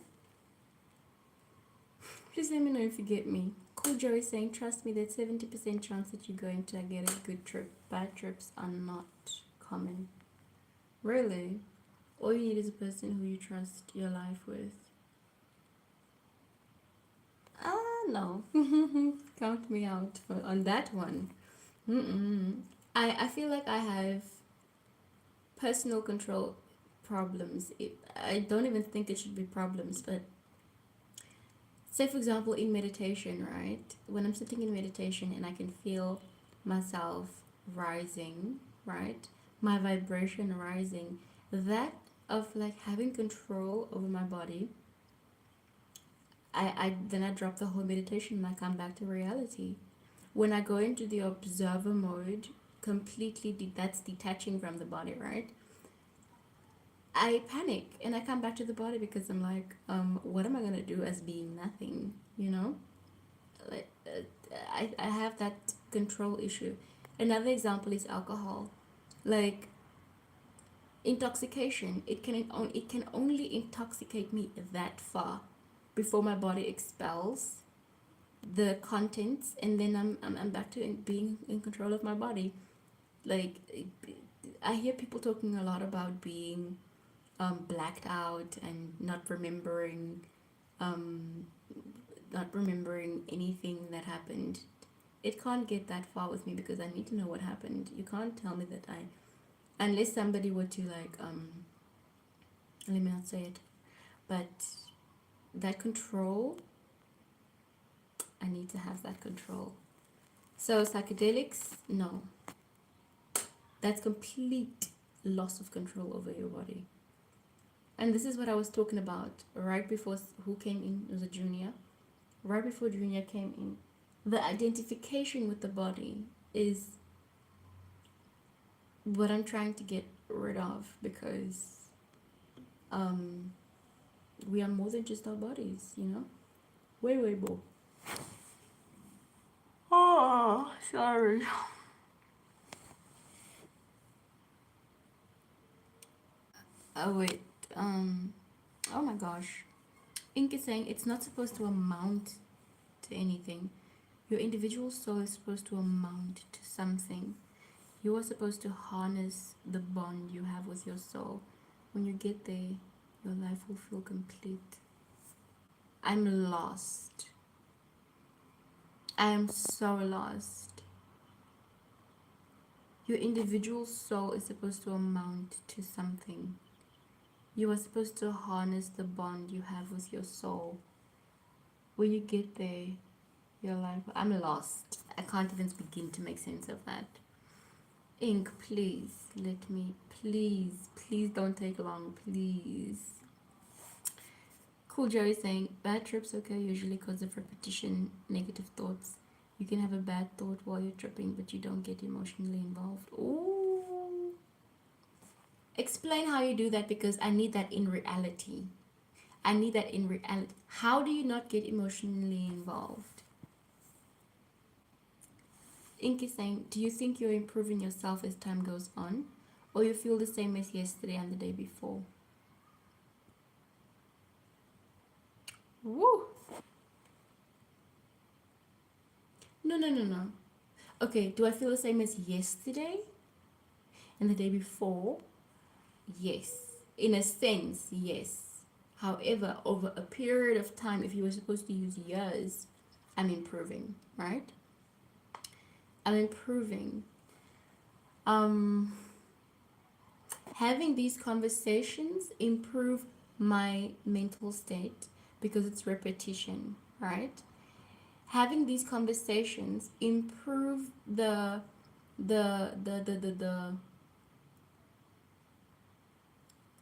Please let me know if you get me. Cool Joe is saying, trust me, there's 70% chance that you're going to get a good trip. Bad trips are not common. Really? All you need is a person who you trust your life with. No. Count me out on that one. I feel like I have personal control problems. I don't even think it should be problems, but say for example in meditation, right? When I'm sitting in meditation and I can feel myself rising, right? My vibration rising, that of like having control over my body, I then I drop the whole meditation and I come back to reality. When I go into the observer mode, completely that's detaching from the body, right? I panic and I come back to the body because I'm like, what am I gonna do as being nothing, you know? Like, I have that control issue. Another example is alcohol. Like intoxication, it can only intoxicate me that far before my body expels the contents, and then I'm back to being in control of my body. Like I hear people talking a lot about being blacked out and um, not remembering anything that happened. It can't get that far with me because I need to know what happened. You can't tell me that unless somebody were to like let me not say it, but that control, I need to have that control. So psychedelics, no, that's complete loss of control over your body. And this is what I was talking about right before who came in. It was a junior. Right before junior came in, the identification with the body is what I'm trying to get rid of, because we are more than just our bodies, you know? Way more. Oh, sorry. Oh, wait. Oh my gosh. Ink is saying it's not supposed to amount to anything. Your individual soul is supposed to amount to something. You are supposed to harness the bond you have with your soul. When you get there, your life will feel complete. I'm lost. I am so lost. Your individual soul is supposed to amount to something. You are supposed to harness the bond you have with your soul. When you get there, you're like, I'm lost. I can't even begin to make sense of that. Ink, please, let me, please don't take long, please. Cool Joe is saying, bad trips occur usually because of repetition, negative thoughts. You can have a bad thought while you're tripping, but you don't get emotionally involved. Ooh. Explain how you do that, because I need that in reality. I need that in reality. How do you not get emotionally involved? Ink is saying, do you think you're improving yourself as time goes on? Or you feel the same as yesterday and the day before? Woo! No. Okay, do I feel the same as yesterday and the day before? Yes. In a sense, yes. However, over a period of time, if you were supposed to use years, I'm improving, right? I'm improving. Um, Having these conversations improve my mental state because it's repetition, right? Having these conversations improve the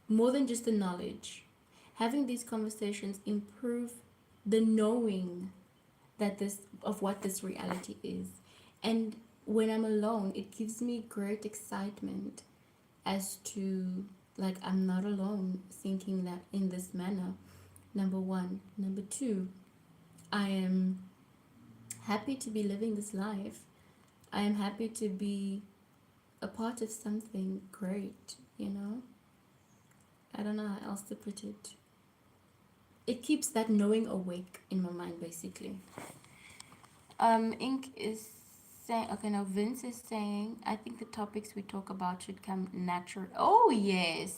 more than just the knowledge. Having these conversations improve the knowing that this of what this reality is. And when I'm alone, it gives me great excitement as to, like, I'm not alone thinking that in this manner. Number one. Number two, I am happy to be living this life. I am happy to be a part of something great, you know? I don't know how else to put it. It keeps that knowing awake in my mind, basically. Ink is saying, okay, now Vince is saying, I think the topics we talk about should come natural. Oh, yes.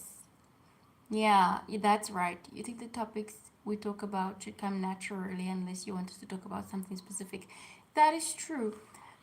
Yeah, that's right. You think the topics we talk about should come naturally unless you want us to talk about something specific. That is true.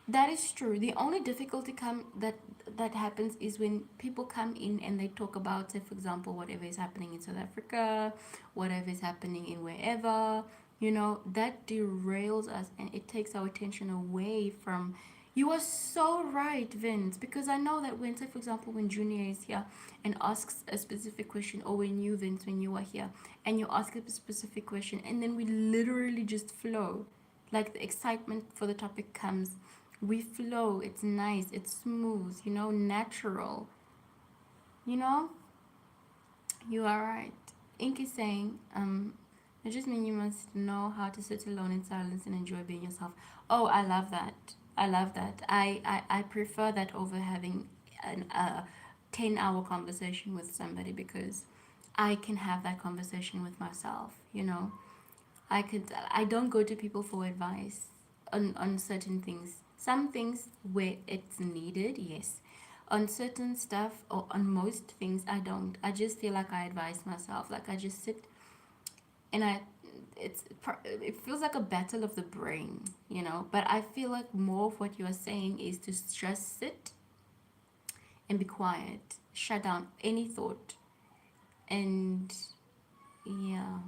That is true. The only difficulty that happens is when people come in and they talk about, say, for example, whatever is happening in South Africa, whatever is happening in wherever, that derails us and it takes our attention away from. You are so right, Vince, because I know that when, say, for example, when Junior is here and asks a specific question, or when you, Vince, when you are here and you ask a specific question, and then we literally just flow, like the excitement for the topic comes, we flow, it's nice, it's smooth, natural, you know you are right. Ink is saying, it just means you must know how to sit alone in silence and enjoy being yourself. Oh, I love that. I prefer that over having a 10-hour conversation with somebody, because I can have that conversation with myself, I don't go to people for advice on certain things. Some things where it's needed, yes. On certain stuff, or on most things, I don't. I just feel like I advise myself. Like, I just sit and it feels like a battle of the brain, But I feel like more of what you are saying is to just sit and be quiet, shut down any thought, and yeah.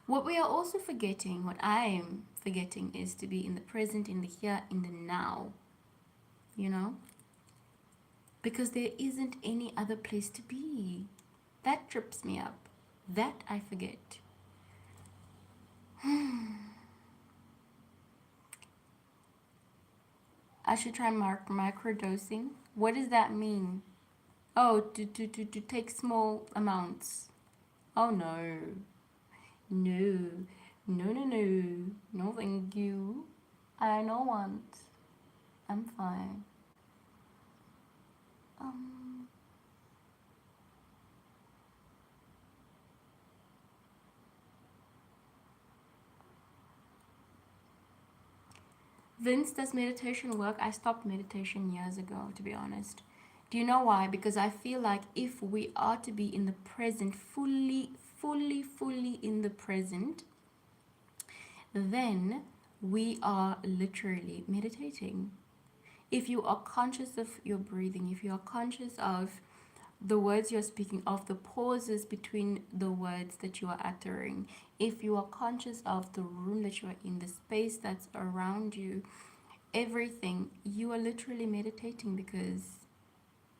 What we are also forgetting, what I am forgetting, is to be in the present, in the here, in the now, you know? Because there isn't any other place to be. That trips me up. That I forget. I should try microdosing. What does that mean? Oh, to take small amounts. Oh, no. No. No. No, thank you. I don't want. I'm fine. Um, Vince, does meditation work? I stopped meditation years ago, to be honest. Do you know why? Because I feel like if we are to be in the present, fully in the present, then we are literally meditating. If you are conscious of your breathing, if you are conscious of the words you're speaking, of the pauses between the words that you are uttering, if you are conscious of the room that you are in, the space that's around you, everything, you are literally meditating, because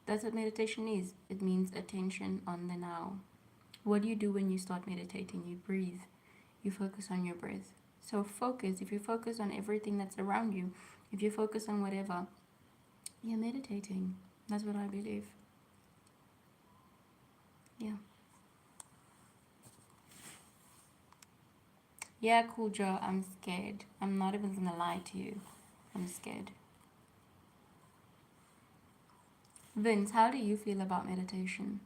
that's what meditation is. It means attention on the now. What do you do when you start meditating? You breathe, you focus on your breath. So focus, if you focus on everything that's around you, if you focus on whatever, you're meditating. That's what I believe. Yeah. Yeah, cool, Joe. I'm scared. I'm not even gonna lie to you. I'm scared. Vince, how do you feel about meditation?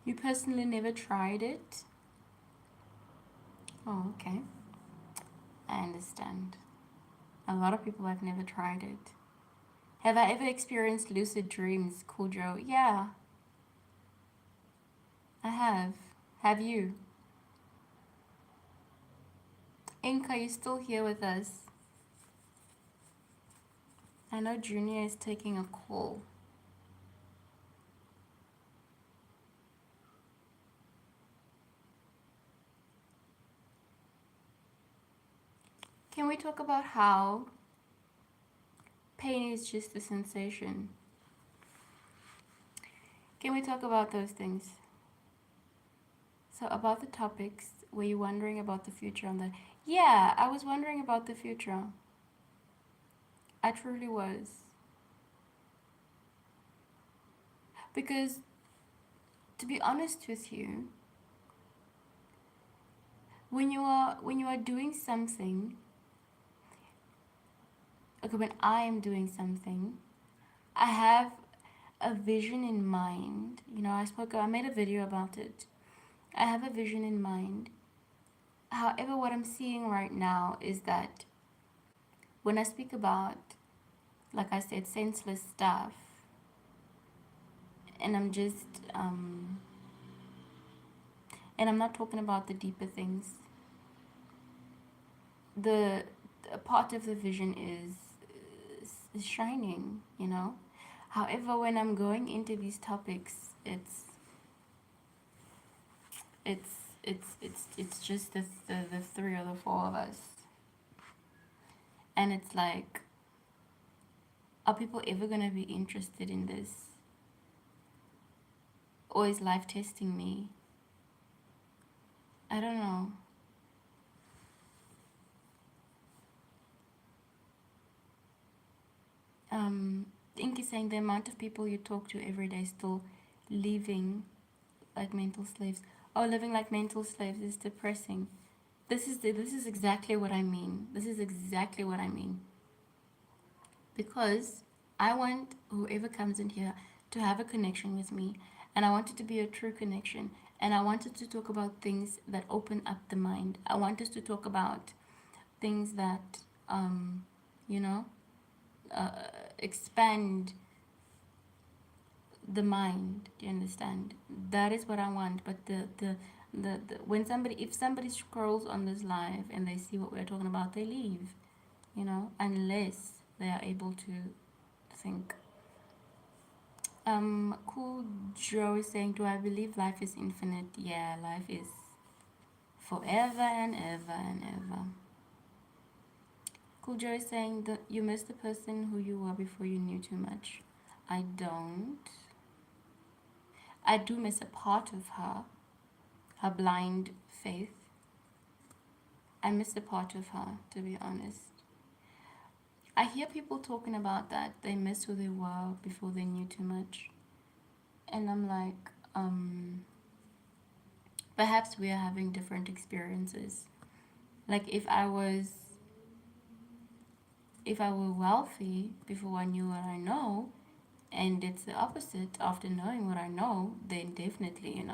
You personally never tried it? Oh, okay. I understand. A lot of people have never tried it. Have I ever experienced lucid dreams, cool Joe? Yeah, I have. Have you? Ink, are you still here with us? I know Junior is taking a call. Can we talk about how pain is just a sensation? Can we talk about those things? So, about the topics, were you wondering about the future on that? Yeah, I was wondering about the future. I truly was. Because, to be honest with you, when you are doing something, okay, when I am doing something, I have a vision in mind. I made a video about it. I have a vision in mind. However, what I'm seeing right now is that when I speak about, like I said, senseless stuff, and um, and I'm not talking about the deeper things. The part of the vision is shining, you know. However, when I'm going into these topics, it's it's just the three or the four of us, and it's like, are people ever gonna be interested in this, or is life testing me? I don't know. Think is saying the amount of people you talk to every day still living like mental slaves. Oh, living like mental slaves is depressing. This is exactly what I mean. This is exactly what I mean. Because I want whoever comes in here to have a connection with me, and I want it to be a true connection, and I wanted to talk about things that open up the mind. I want us to talk about things that you know uh, expand the mind. Do you understand? That is what I want. But the when somebody, if somebody scrolls on this live and they see what we're talking about, they leave, unless they are able to think. Cool Joe is saying, do I believe life is infinite? Yeah, life is forever and ever and ever. Cool Joe is saying that you miss the person who you were before you knew too much. I don't. I do miss a part of her blind faith. I miss a part of her, to be honest. I hear people talking about that. They miss who they were before they knew too much. And I'm like, perhaps we are having different experiences. Like if I were wealthy before I knew what I know, and it's the opposite. After knowing what I know, then definitely,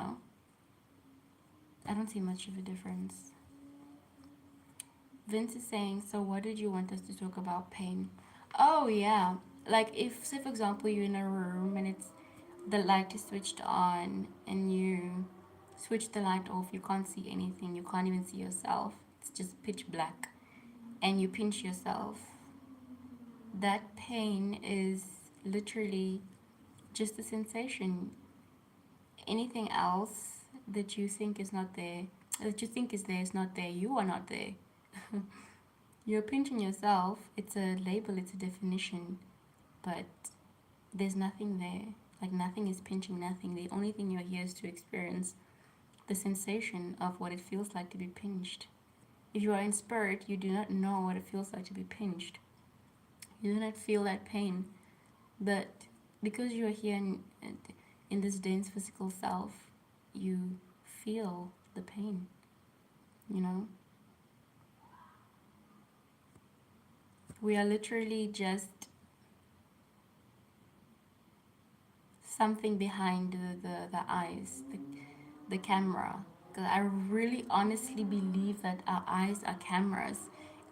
I don't see much of a difference. Vince is saying, so what did you want us to talk about? Pain. Oh, yeah. Like, if, say, for example, you're in a room and the light is switched on and you switch the light off, you can't see anything, you can't even see yourself, it's just pitch black, and you pinch yourself, that pain is literally just a sensation. Anything else that you think is not there, that you think is there, is not there, you are not there. You're pinching yourself, it's a label, it's a definition, but there's nothing there. Like, nothing is pinching nothing. The only thing you're here is to experience the sensation of what it feels like to be pinched. If you are in spirit, you do not know what it feels like to be pinched. You do not feel that pain. But because you are here in this dense physical self, you feel the pain, you know? We are literally just something behind the eyes, the camera. Because I really honestly believe that our eyes are cameras.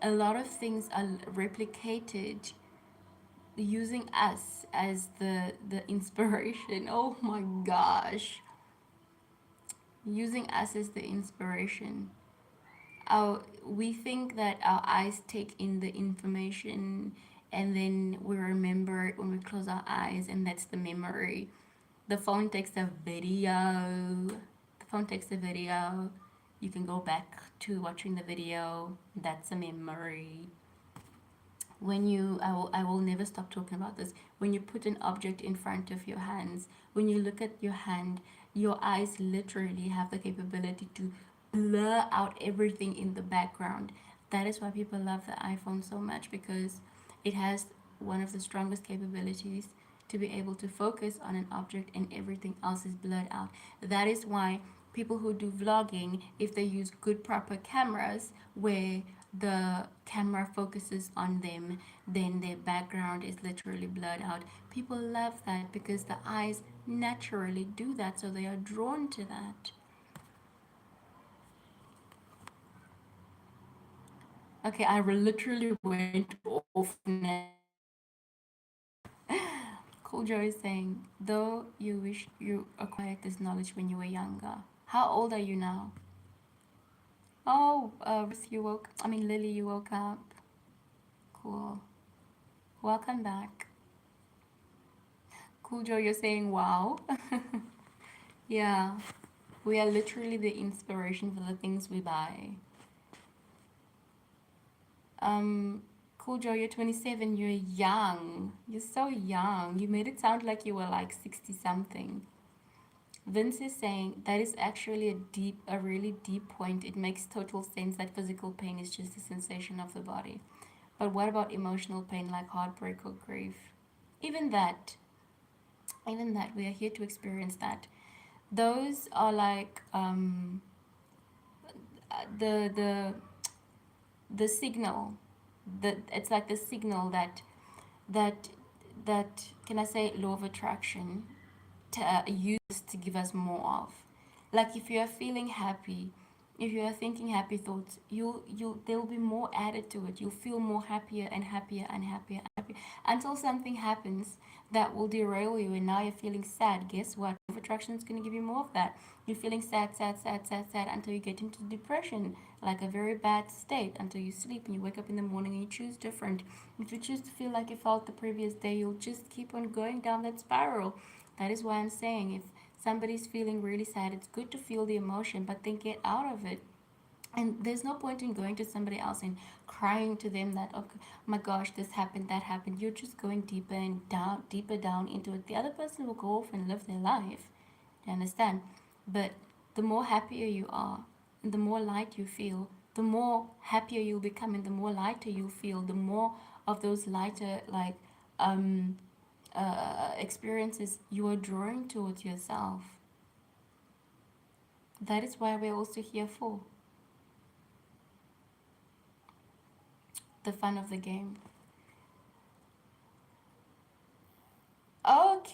A lot of things are replicated using us as the inspiration. Oh my gosh. Using us as the inspiration. We think that our eyes take in the information and then we remember it when we close our eyes, and that's the memory. The phone takes a video. The phone takes a video. You can go back to watching the video. That's a memory. When you, I will never stop talking about this. When you put an object in front of your hands, when you look at your hand, your eyes literally have the capability to blur out everything in the background. That is why people love the iPhone so much, because it has one of the strongest capabilities to be able to focus on an object and everything else is blurred out. That is why people who do vlogging, if they use good proper cameras where the camera focuses on them, then their background is literally blurred out. People love that because the eyes naturally do that, so they are drawn to that. Okay, I literally went off now. Cool Joe is saying, though you wish you acquired this knowledge when you were younger. How old are you now? Oh, Ruth, Lily, you woke up. Cool. Welcome back. Cool Joe, you're saying wow. Yeah, we are literally the inspiration for the things we buy. Um, cool Joe, you're 27, you're young. You're so young. You made it sound like you were like 60 something. Vince is saying that is actually a really deep point. It makes total sense that physical pain is just a sensation of the body. But what about emotional pain like heartbreak or grief? Even that, even that, we are here to experience that. Those are like the the signal, that it's like the signal that that can I say law of attraction to use to give us more of. Like, if you are feeling happy, if you are thinking happy thoughts, you there will be more added to it. You'll feel more happier and happier and happier and happier until something happens that will derail you, and now you're feeling sad. Guess what? Law of attraction is going to give you more of that. You're feeling sad, sad, sad, sad, sad until you get into depression, like a very bad state, until you sleep and you wake up in the morning and you choose different. If you choose to feel like you felt the previous day, you'll just keep on going down that spiral. That is why I'm saying, if somebody's feeling really sad, it's good to feel the emotion, but then get out of it. And there's no point in going to somebody else and crying to them that, oh my gosh, this happened, that happened. You're just going deeper and down, deeper down into it. The other person will go off and live their life. You understand? But the more happier you are, and the more light you feel, the more happier you'll become, and the more lighter you feel, the more of those lighter, like, um, experiences you are drawing towards yourself. That is why we're also here for the fun of the game.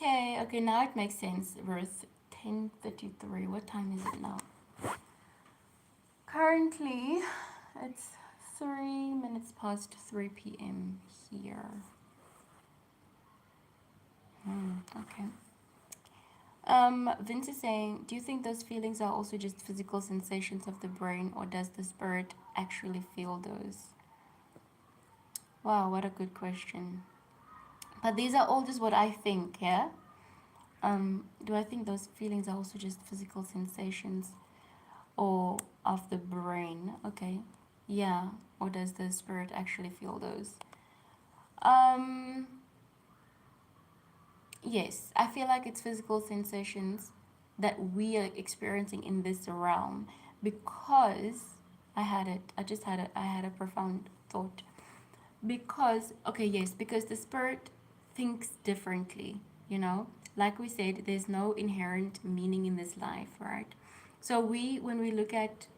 Okay, now it makes sense, Ruth. 10:33. What time is it now? Currently, it's 3 minutes past 3 p.m. here. Okay. Vince is saying, do you think those feelings are also just physical sensations of the brain, or does the spirit actually feel those? Wow, what a good question. But these are all just what I think, yeah? Do I think those feelings are also just physical sensations or of the brain? Okay. Yeah. Or does the spirit actually feel those? Um, yes, I feel like it's physical sensations that we are experiencing in this realm because I had a profound thought. Because, okay, yes, because the spirit thinks differently, you know? Like we said, there's no inherent meaning in this life, right? So when we look at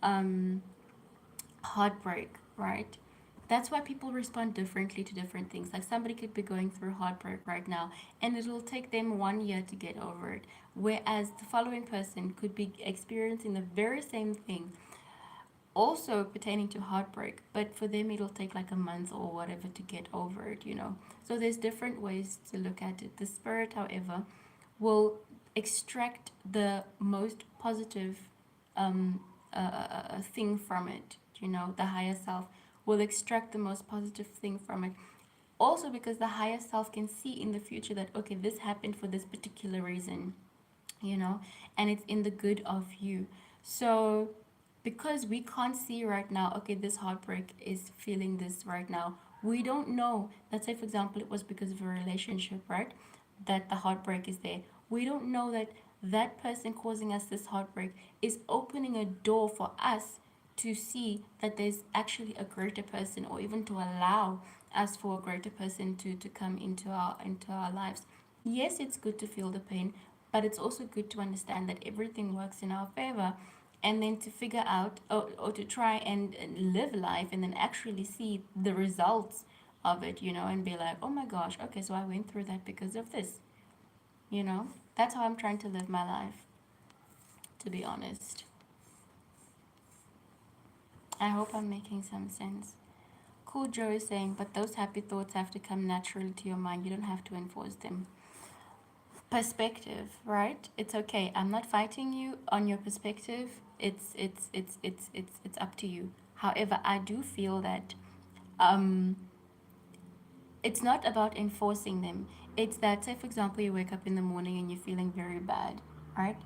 um, heartbreak, right? That's why people respond differently to different things. Like somebody could be going through heartbreak right now, and it'll take them 1 year to get over it. Whereas the following person could be experiencing the very same thing, also pertaining to heartbreak, but for them it'll take like a month or whatever to get over it, you know. So there's different ways to look at it. The spirit, however, will extract the most positive um, thing from it, you know. The higher self will extract the most positive thing from it, also because the higher self can see in the future that, okay, this happened for this particular reason, you know, and it's in the good of you. So because we can't see right now, okay, this heartbreak is feeling this right now, we don't know. Let's say for example it was because of a relationship, right, that the heartbreak is there. We don't know that that person causing us this heartbreak is opening a door for us to see that there's actually a greater person, or even to allow us for a greater person to come into our lives. Yes, it's good to feel the pain, but it's also good to understand that everything works in our favor, and then to figure out, or to try and live life and then actually see the results of it, you know, and be like, oh my gosh, okay, so I went through that because of this, you know. That's how I'm trying to live my life, to be honest. I hope I'm making some sense. Cool Joe is saying, but those happy thoughts have to come naturally to your mind. You don't have to enforce them. Perspective, right? It's okay. I'm not fighting you on your perspective. It's up to you. However, I do feel that um it's not about enforcing them. It's that, say for example, you wake up in the morning and you're feeling very bad, right?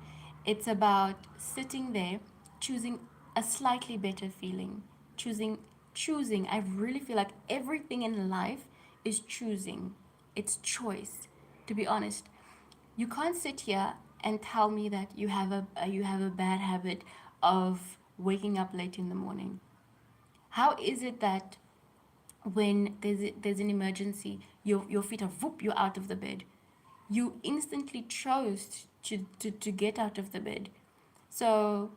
It's about sitting there, choosing a slightly better feeling, choosing. I really feel like everything in life is choosing. It's choice, to be honest. You can't sit here and tell me that you have a bad habit of waking up late in the morning. How is it that when there's an emergency, your feet are whoop, you're out of the bed? You instantly chose to get out of the bed. So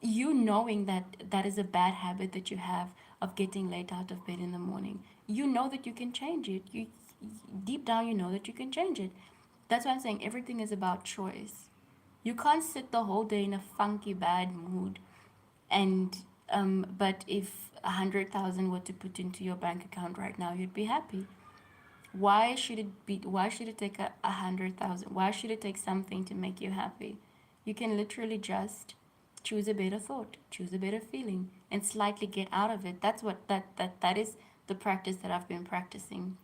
you knowing that that is a bad habit that you have of getting late out of bed in the morning, you know that you can change it. You deep down you know that you can change it. That's why I'm saying everything is about choice. You can't sit the whole day in a funky bad mood, and but if 100,000 were to put into your bank account right now, you'd be happy. Why should it be? Why should it take 100,000? Why should it take something to make you happy? You can literally just choose a better thought, choose a better feeling, and slightly get out of it. That's what that is the practice that I've been practicing.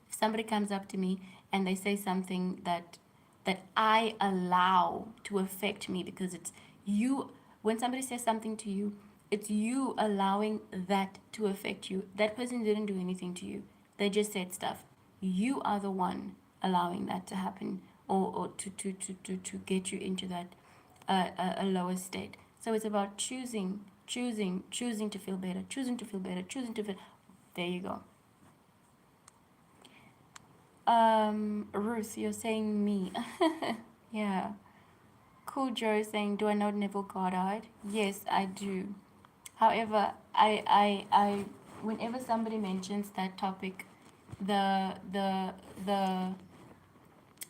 If somebody comes up to me and they say something that I allow to affect me, because it's you. When somebody says something to you, it's you allowing that to affect you. That person didn't do anything to you. They just said stuff. You are the one allowing that to happen, or to get you into that a lower state. So it's about choosing to feel better, choosing to feel better, choosing to feel. There you go. Ruth, you're saying me. Yeah. Cool Joe is saying, do I know Neville Goddard? Yes, I do. However, whenever somebody mentions that topic, the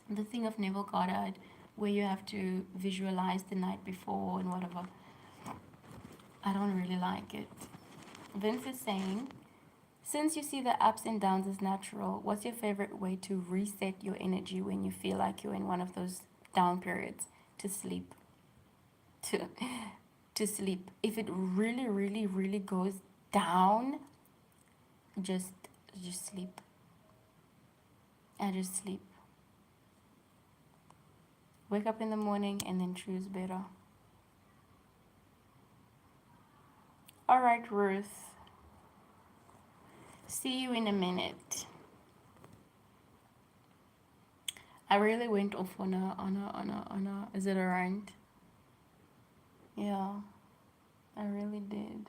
The thing of Neville Goddard, where you have to visualize the night before and whatever. I don't really like it. Vince is saying, since you see the ups and downs as natural, what's your favorite way to reset your energy when you feel like you're in one of those down periods? To sleep. To to sleep. If it really, really, really goes down, just just sleep. I just sleep. Wake up in the morning and then choose better. All right, Ruth. See you in a minute. I really went off on a. Is it a rant? Yeah, I really did.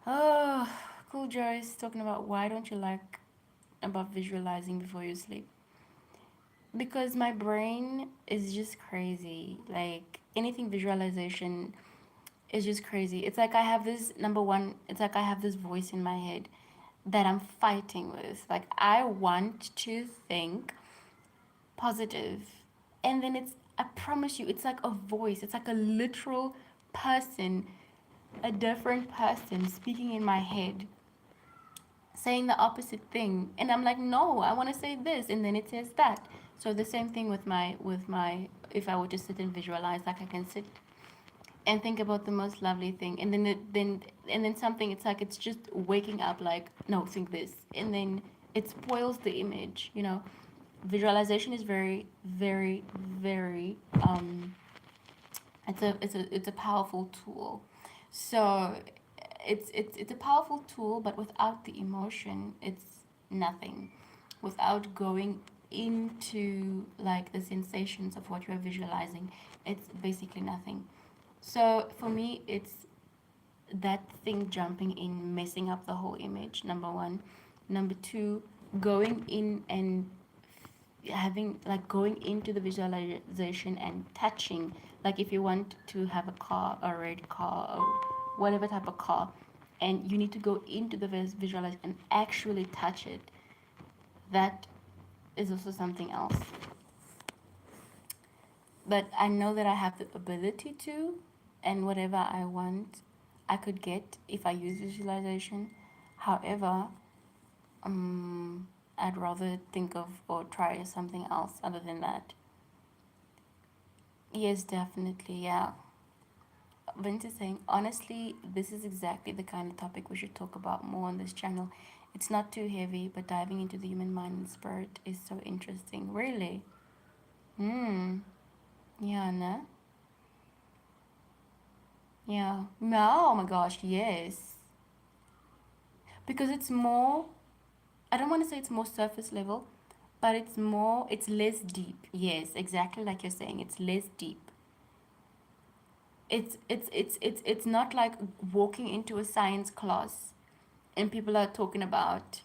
Oh, Cool Joyce talking about why don't you like about visualizing before you sleep? Because my brain is just crazy. Like anything visualization is just crazy. It's like I have this number one, it's like I have this voice in my head that I'm fighting with. Like I want to think positive. And then I promise you, it's like a voice. It's like a literal person, a different person speaking in my head, saying the opposite thing. And I'm like, no, I want to say this. And then it says that. So the same thing with my, if I were to sit and visualize, like I can sit and think about the most lovely thing. And then something, it's like, it's just waking up like, no, think this. And then it spoils the image, you know. Visualization is very, very, very it's a powerful tool. So it's a powerful tool, but without the emotion, it's nothing. Without going into like the sensations of what you're visualizing, it's basically nothing. So for me, it's that thing jumping in, messing up the whole image. Number one. Number two, going in and having like going into the visualization and touching, like if you want to have a car, a red car or whatever type of car, and you need to go into the visualization and actually touch it, that is also something else. But I know that I have the ability to, and whatever I want I could get if I use visualization. However, I'd rather think of or try something else other than that. Yes, definitely. Yeah. Vince is saying, honestly, this is exactly the kind of topic we should talk about more on this channel. It's not too heavy, but diving into the human mind and spirit is so interesting. Really? Hmm. Yeah, no? Yeah. No, oh my gosh, yes. Because it's more, I don't want to say it's more surface level, but it's less deep. Yes, exactly like you're saying, it's less deep. It's not like walking into a science class and people are talking about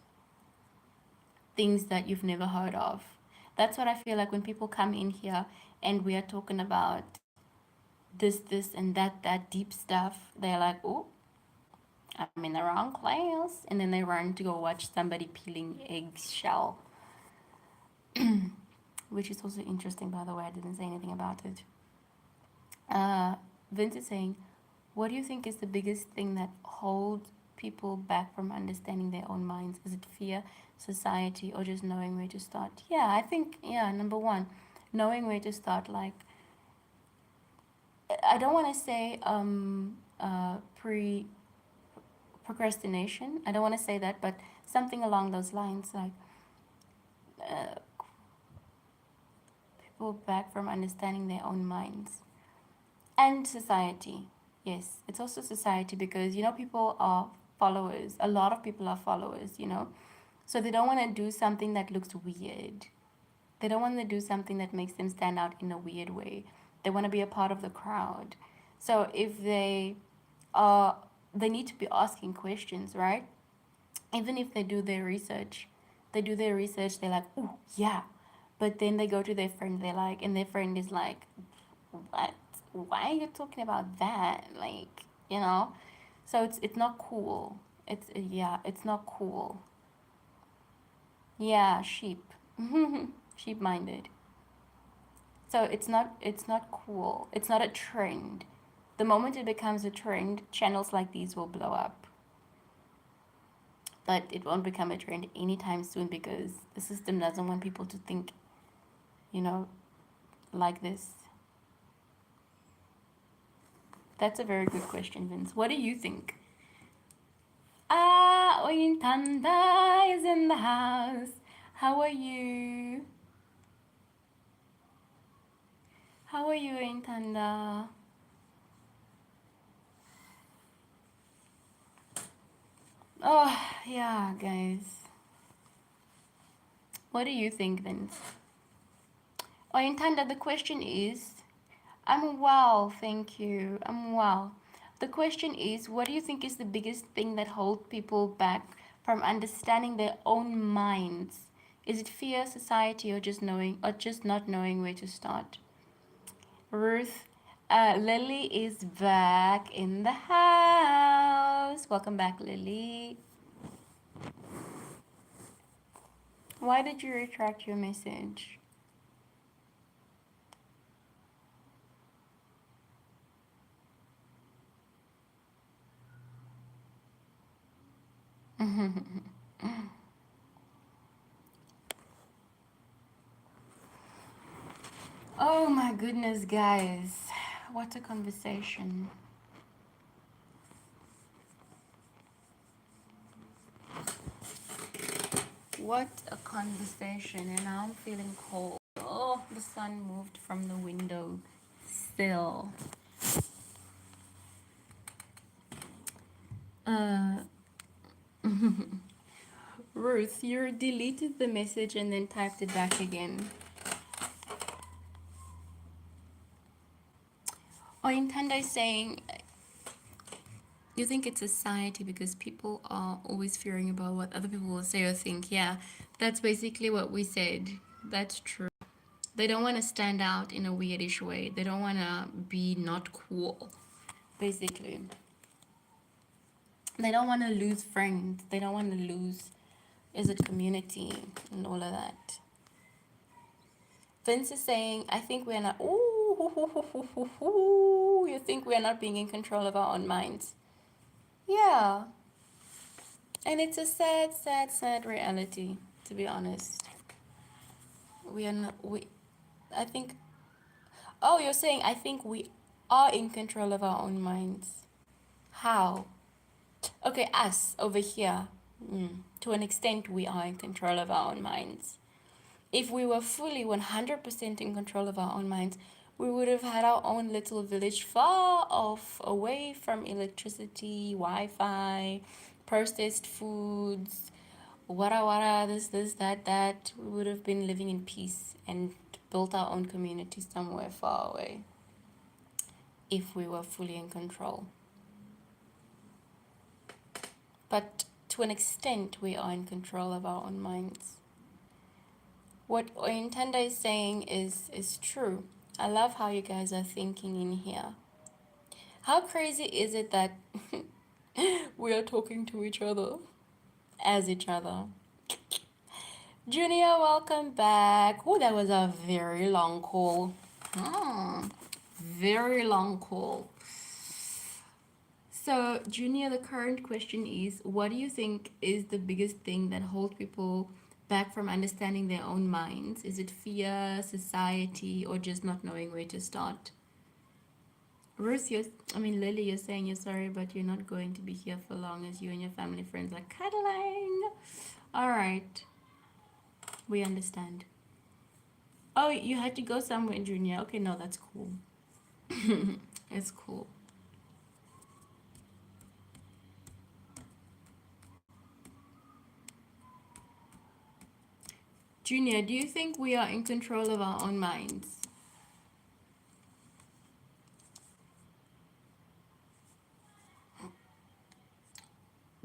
things that you've never heard of. That's what I feel like when people come in here and we are talking about this, and that deep stuff. They're like, oh, I'm in the wrong class. And then they run to go watch somebody peeling eggshell, which is also interesting, by the way. I didn't say anything about it. Uh, Vince is saying, what do you think is the biggest thing that holds people back from understanding their own minds? Is it fear, society, or just knowing where to start? Yeah, I think, yeah, number one, knowing where to start. Like, I don't want to say procrastination. I don't want to say that, but something along those lines, like uh, people back from understanding their own minds. And society. Yes, it's also society because, you know, people are followers. A lot of people are followers, you know. So they don't want to do something that looks weird. They don't want to do something that makes them stand out in a weird way. They want to be a part of the crowd. So if are, they need to be asking questions, right? Even if they do their research, they're like, oh, yeah. But then they go to their friend, they're like, and their friend is like, what? Why are you talking about that? Like, you know? So it's not cool. It's, yeah, it's not cool. Yeah, sheep. Sheep minded. So it's not cool. It's not a trend. The moment it becomes a trend, channels like these will blow up. But it won't become a trend anytime soon because the system doesn't want people to think, you know, like this. That's a very good question, Vince. What do you think? Ah, Oyintanda is in the house. How are you? How are you, Oyintanda? Oh, yeah, guys. What do you think, Vince? Oyintanda, the question is, I'm well, thank you. I'm well. The question is, what do you think is the biggest thing that holds people back from understanding their own minds? Is it fear, society, or just not knowing where to start? Ruth, Lily is back in the house. Welcome back, Lily. Why did you retract your message? Oh my goodness, guys. What a conversation. What a conversation. And now I'm feeling cold. Oh, the sun moved from the window still. Uh, Ruth, you deleted the message and then typed it back again. Oyintanda is saying, you think it's society because people are always fearing about what other people will say or think. Yeah, that's basically what we said. That's true. They don't want to stand out in a weirdish way. They don't want to be not cool, basically. They don't want to lose friends. They don't want to lose is it community and all of that. Vince is saying, I think we're not. Ooh, you think we're not being in control of our own minds? Yeah, and it's a sad, sad, sad reality. To be honest, we are not. We. I think. Oh, you're saying I think we are in control of our own minds. How? Okay, us over here. To an extent, we are in control of our own minds. If we were fully 100% in control of our own minds, we would have had our own little village far off, away from electricity, Wi Fi, processed foods, wara wara, this, that. We would have been living in peace and built our own community somewhere far away if we were fully in control. But to an extent, we are in control of our own minds. What Oyintanda is saying is true. I love how you guys are thinking in here. How crazy is it that we are talking to each other as each other? Junior, welcome back. Oh, that was a very long call. Very long call. So, Junior, the current question is, what do you think is the biggest thing that holds people back from understanding their own minds? Is it fear, society, or just not knowing where to start? Ruth, Lily, you're saying you're sorry, but you're not going to be here for long as you and your family friends are cuddling. All right, we understand. Oh, you had to go somewhere, Junior. Okay, no, that's cool. It's cool. Junior, do you think we are in control of our own minds?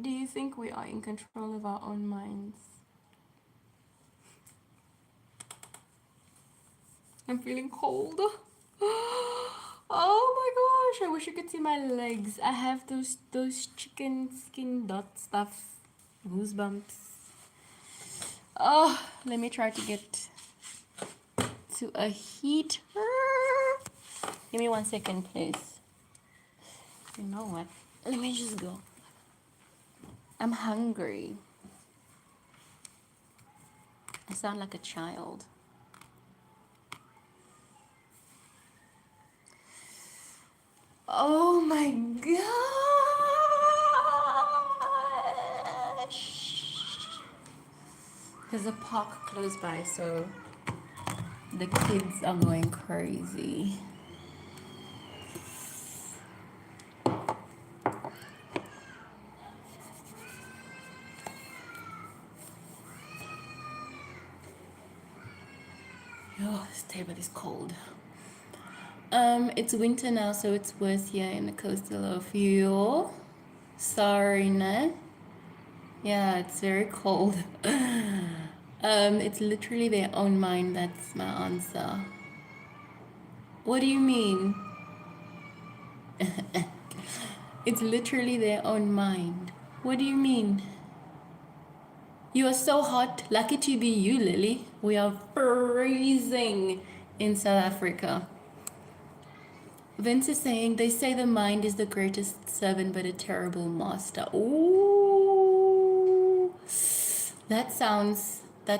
Do you think we are in control of our own minds? I'm feeling cold. Oh my gosh, I wish you could see my legs. I have those chicken skin dot stuff. Goosebumps. Oh, let me try to get to a heater. Give me 1 second, please. You know what? Let me just go. I'm hungry. I sound like a child. Oh my gosh! There's a park close by, so the kids are going crazy. Oh, this table is cold. It's winter now, so it's worse here in the coastal of you. Sorry, ne? Yeah, it's very cold. It's literally their own mind. That's my answer. What do you mean? It's literally their own mind. What do you mean? You are so hot. Lucky to be you, Lily. We are freezing in South Africa. Vince is saying they say the mind is the greatest servant but a terrible master. Ooh. That sounds. I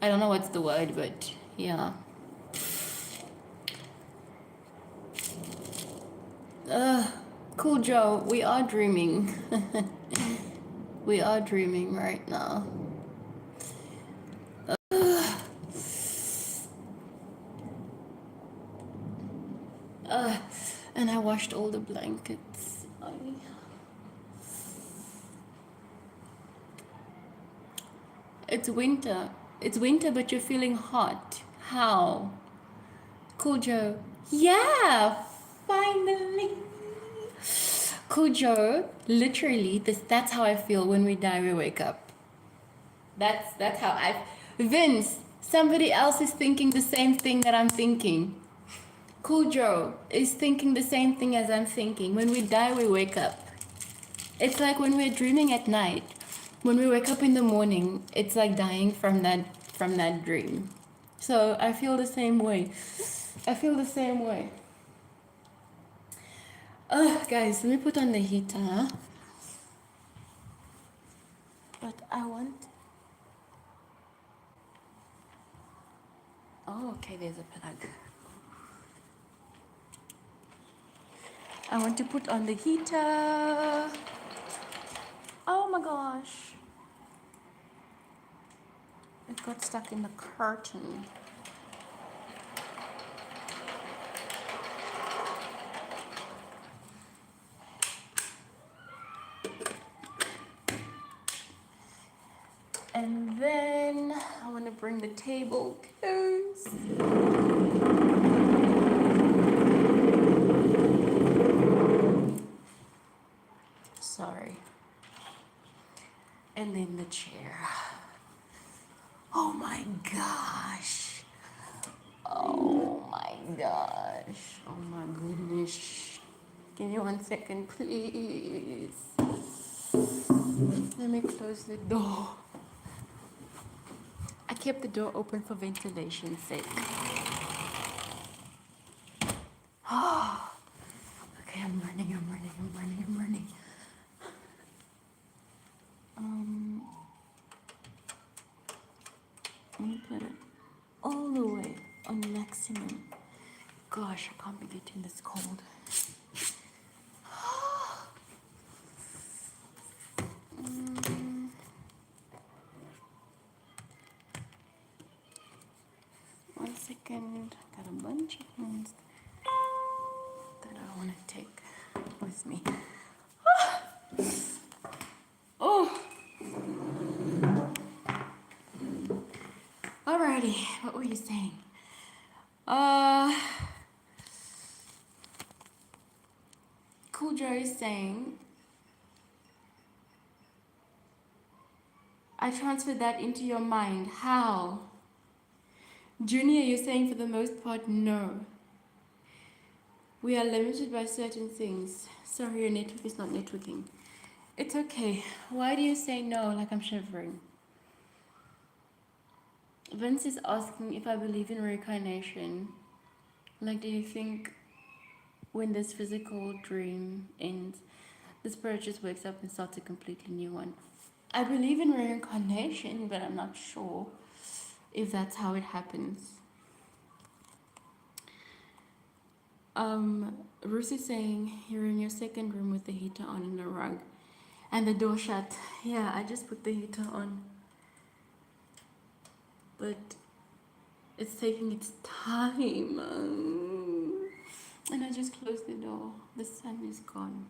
don't know what's the word, but yeah. Cool Joe, we are dreaming. We are dreaming right now. And I washed all the blankets. It's winter. It's winter, but you're feeling hot. How? Cool Joe. Yeah, finally. Cool Joe. Literally, that's how I feel when we die. We wake up. That's how I. Vince. Somebody else is thinking the same thing that I'm thinking. Cool Joe is thinking the same thing as I'm thinking. When we die, we wake up. It's like when we're dreaming at night. When we wake up in the morning, it's like dying from that dream. So I feel the same way. Guys, let me put on the heater. But I want. Oh, okay, there's a plug. I want to put on the heater. Oh my gosh. It got stuck in the curtain. And then I want to bring the table close. Sorry. And then the chair. Oh my gosh. Oh my gosh. Oh my goodness. Give me 1 second, please. Let me close the door. I kept the door open for ventilation's sake. Okay, I'm running. Let me put it all the way on maximum. Gosh, I can't be getting this cold. One second. Got a bunch of things that I want to take with me. Oh! Alrighty, what were you saying? Cool Joe is saying, I transferred that into your mind. How? Junior, you're saying for the most part, no. We are limited by certain things. Sorry, your network is not networking. It's okay. Why do you say no like I'm shivering? Vince is asking if I believe in reincarnation. Like, do you think when this physical dream ends, the spirit just wakes up and starts a completely new one? I believe in reincarnation, but I'm not sure if that's how it happens. Ruth is saying you're in your second room with the heater on and a rug and the door shut. Yeah, I just put the heater on, but it's taking its time. And I just closed the door. The sun is gone.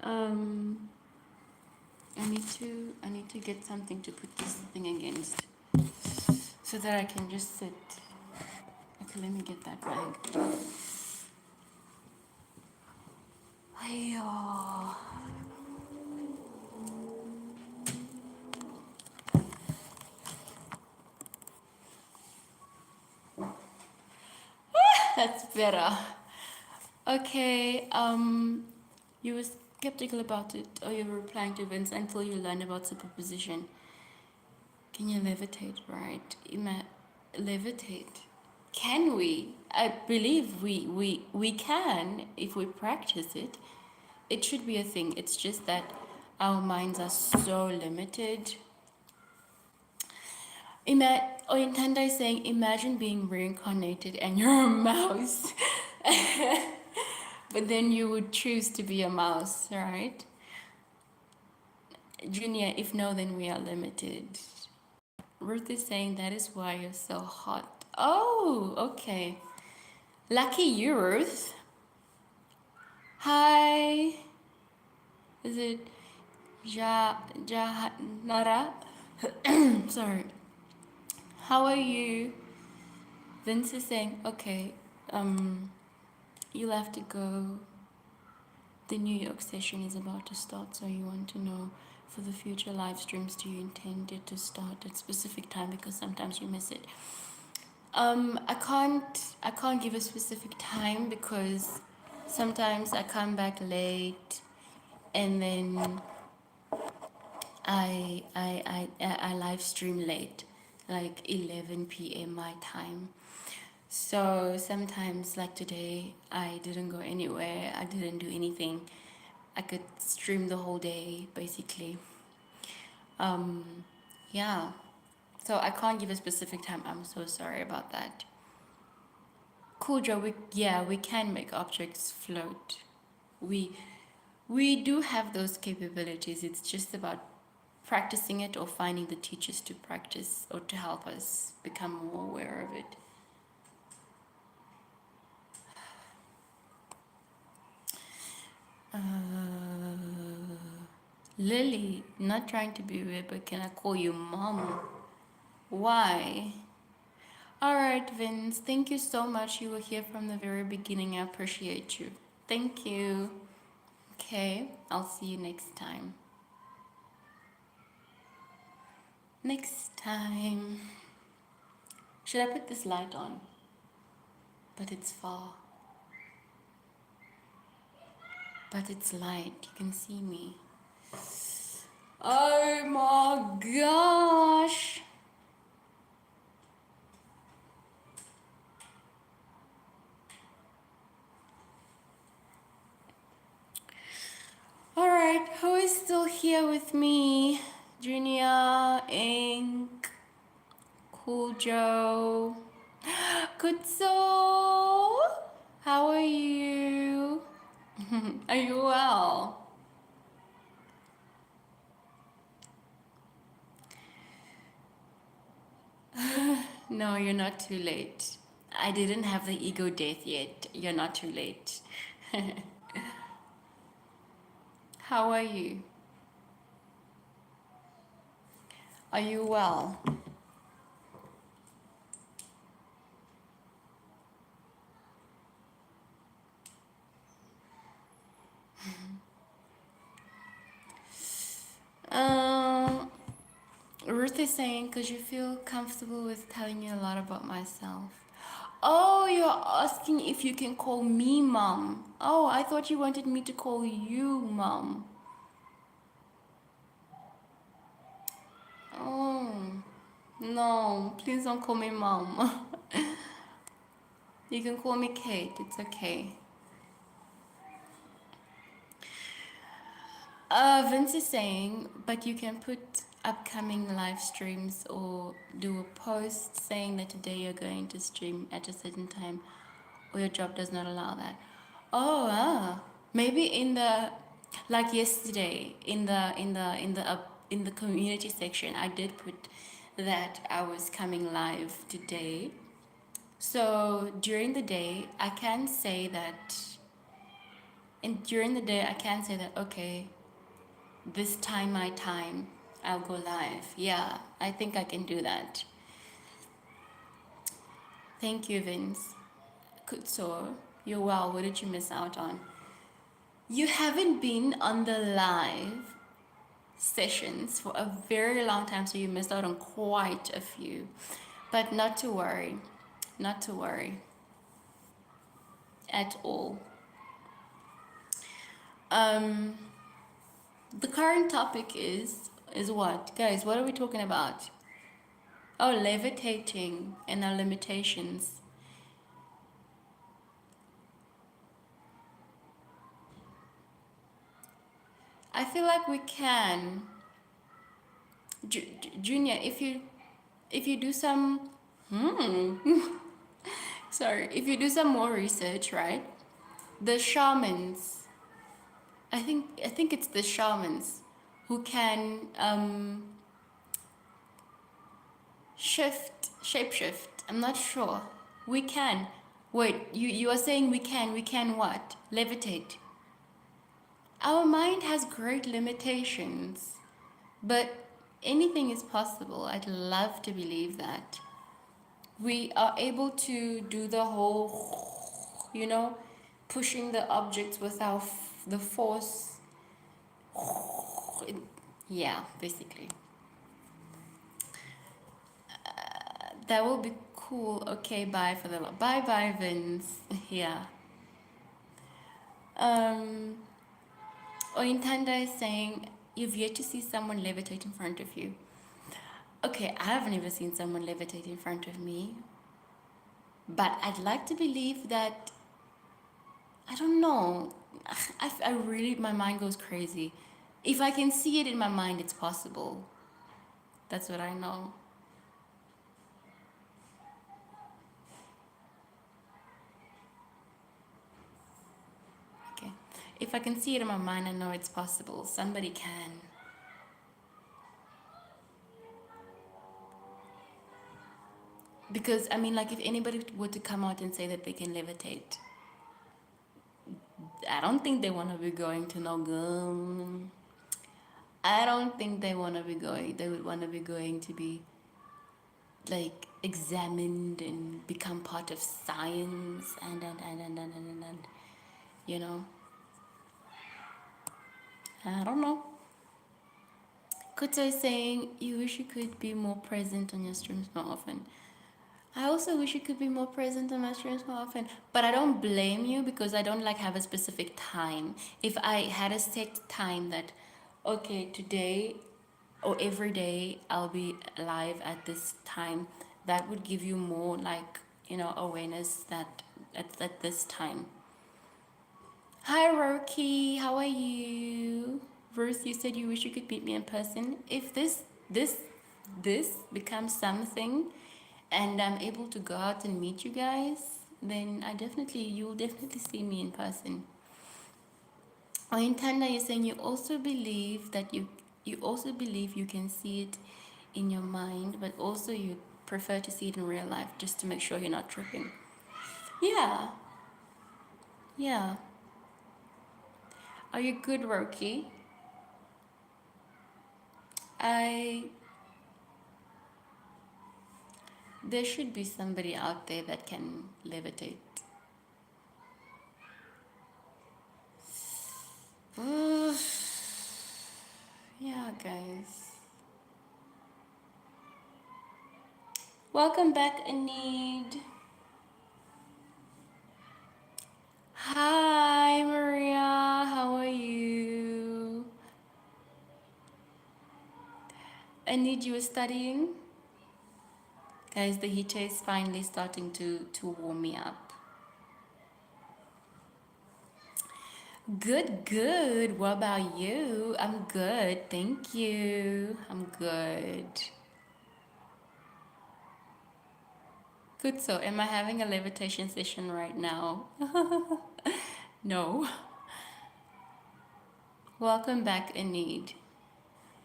Um, I need to get something to put this thing against so that I can just sit. Okay, let me get that bag. Hiya. That's better. Okay, you were skeptical about it, or you were replying to Vince until you learned about superposition. Can you levitate, right? Levitate. Can we? I believe we can if we practice it. It should be a thing. It's just that our minds are so limited. Oyintanda is saying, imagine being reincarnated and you're a mouse. But then you would choose to be a mouse, right? Junior, if no, then we are limited. Ruth is saying that is why you're so hot. Oh, okay. Lucky you, Ruth. Hi. Is it Nara? Sorry. How are you? Vince is saying, okay, you'll have to go. The New York session is about to start, so you want to know for the future live streams, do you intend it to start at specific time because sometimes you miss it? I can't give a specific time because sometimes I come back late and then I live stream late, like 11 p.m. my time. So sometimes, like today, I didn't go anywhere. I didn't do anything. I could stream the whole day, basically. Yeah. So I can't give a specific time. I'm so sorry about that. Kuja, we can make objects float. We we do have those capabilities. It's just about practicing it or finding the teachers to practice or to help us become more aware of it. Lily, not trying to be weird, but can I call you mom? Why? All right, Vince, thank you so much. You were here from the very beginning. I appreciate you. Thank you. Okay, I'll see you next time. Next time. Should I put this light on? But it's far. But it's light. You can see me. Oh my gosh. All right, who is still here with me? Junior, Ink, Cool Joe, Kutso. How are you? Are you well? No, you're not too late. I didn't have the ego death yet. You're not too late. How are you? Are you well? Um, Ruth is saying, could you feel comfortable with telling me a lot about myself? Oh, you're asking if you can call me mom. Oh, I thought you wanted me to call you mom. Oh, no, please don't call me mom. You can call me Kate, it's okay. Vince is saying, but you can put upcoming live streams or do a post saying that today you're going to stream at a certain time or your job does not allow that. Oh, maybe in the, like yesterday in the community section, I did put that I was coming live today. So during the day, I can say that, and during the day, I can say that, okay, this time, my time, I'll go live. Yeah, I think I can do that. Thank you, Vince. Kutsor, you're well. What did you miss out on? You haven't been on the live sessions for a very long time, so you missed out on quite a few. But not to worry. Not to worry at all. Um, the current topic is what? Guys, what are we talking about? Oh, levitating and our limitations. I feel like we can. Junior, if you do some sorry, if you do some more research, right? The shamans, I think it's the shamans who can shapeshift. I'm not sure. We can. Wait, you are saying we can what? Levitate. Our mind has great limitations, but anything is possible. I'd love to believe that. We are able to do the whole, pushing the objects without the force. Yeah, basically. That will be cool. Okay, bye for the bye bye Vince. Yeah. Um Ointanda is saying you've yet to see someone levitate in front of you. Okay, I've never seen someone levitate in front of me. But I'd like to believe that, I don't know. I really, my mind goes crazy. If I can see it in my mind, it's possible. That's what I know. Okay. If I can see it in my mind, I know it's possible. Somebody can. Because, I mean, like, if anybody were to come out and say that they can levitate, I don't think they want to be going to Nogum. I don't think they want to be going, they would want to be going to be, like, examined and become part of science and you know. I don't know. Kuta is saying you wish you could be more present on your streams more often. I also wish you could be more present on my streams more often. But I don't blame you because I don't like have a specific time. If I had a set time that, okay, today or every day I'll be live at this time, that would give you more like, awareness that at this time. Hi Roki, how are you? Ruth, you said you wish you could meet me in person. If this becomes something and I'm able to go out and meet you guys, then you'll definitely see me in person. Oh, in Tanda, you're saying you also believe you can see it in your mind, but also you prefer to see it in real life just to make sure you're not tripping. Yeah, yeah. Are you good, Roki? I There should be somebody out there that can levitate. Yeah, guys. Welcome back, Anid. need you studying. Guys, the heater is finally starting to warm me up. Good, good. What about you? I'm good. Thank you. I'm good. Good. So, am I having a levitation session right now? No. Welcome back, Anid.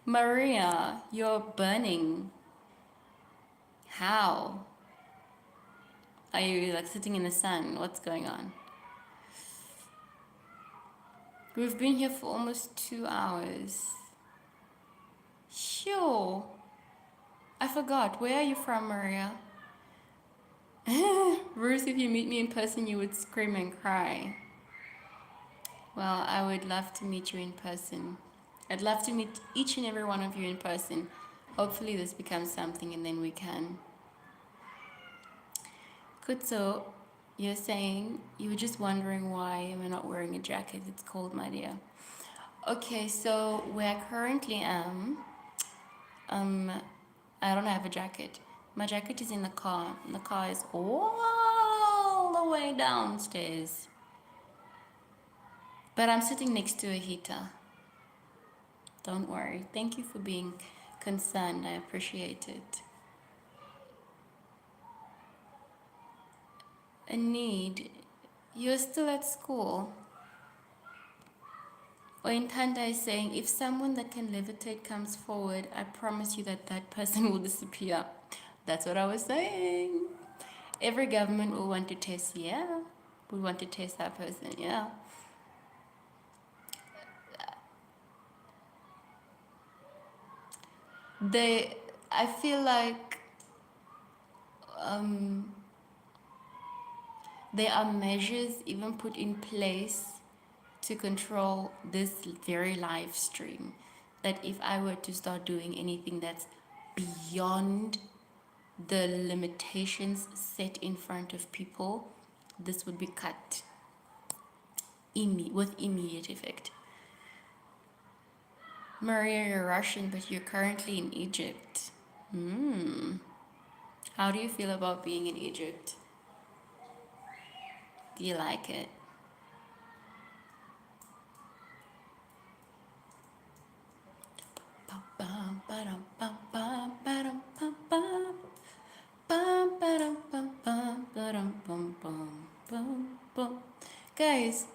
Maria, you're burning. How? Are you like sitting in the sun? What's going on? We've been here for almost 2 hours. Sure. I forgot. Where are you from, Maria? Bruce, if you meet me in person, you would scream and cry. Well, I would love to meet you in person. I'd love to meet each and every one of you in person. Hopefully this becomes something and then we can. Kutso, you're saying you were just wondering why am I not wearing a jacket? It's cold, my dear. Okay, so where I currently am, I don't have a jacket. My jacket is in the car. And the car is all the way downstairs. But I'm sitting next to a heater. Don't worry. Thank you for being concerned. I appreciate it. Anid, you're still at school. Ointanda is saying, if someone that can levitate comes forward, I promise you that that person will disappear. That's what I was saying. Every government will want to test, yeah. We want to test that person, yeah. I feel like there are measures even put in place to control this very live stream. That if I were to start doing anything that's beyond the limitations set in front of people, this would be cut with immediate effect. Maria, you're Russian, but you're currently in Egypt. How do you feel about being in Egypt? Do you like it? Guys,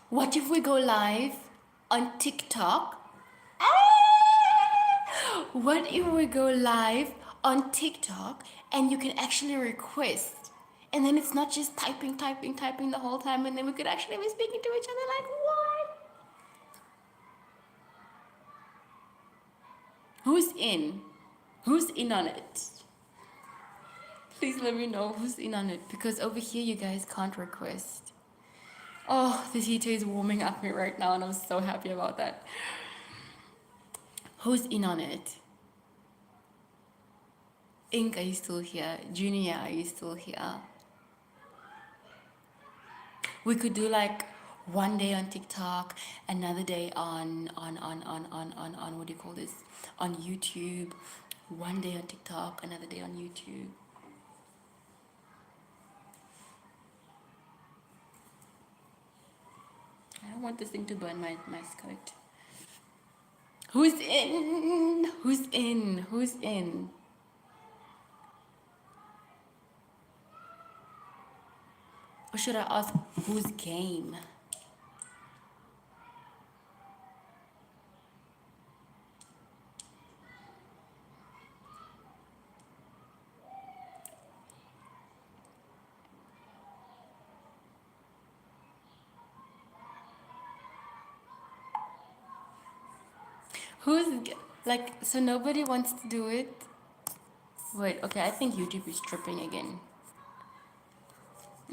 what if we go live on TikTok? What if we go live on TikTok and you can actually request? And then it's not just typing the whole time, and then we could actually be speaking to each other like, what? Who's in? Who's in on it? Please let me know who's in on it, because over here you guys can't request. Oh, this heater is warming up me right now and I'm so happy about that. Who's in on it? Ink, are you still here? Junior, are you still here? We could do like one day on TikTok, another day on what do you call this? On YouTube. One day on TikTok, another day on YouTube. I don't want this thing to burn my skirt. Who's in? Who's in? Who's in? Or should I ask who's game? Like, so nobody wants to do it? Wait, okay, I think YouTube is tripping again.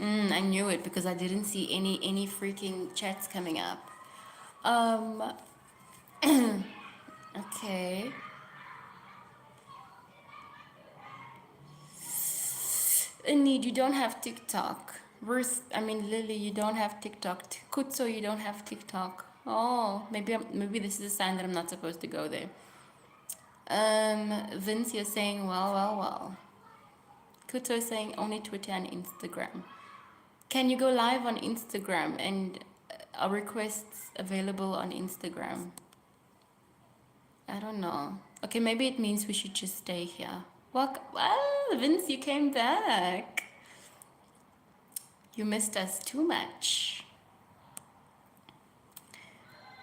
I knew it because I didn't see any freaking chats coming up. Okay. Need, you don't have TikTok. Lily, you don't have TikTok. Kutso, you don't have TikTok. Oh, maybe this is a sign that I'm not supposed to go there. Vince, you're saying well, well, well. Kuto is saying only Twitter and Instagram. Can you go live on Instagram and are requests available on Instagram? I don't know. Okay, maybe it means we should just stay here. Well, Vince, you came back. You missed us too much.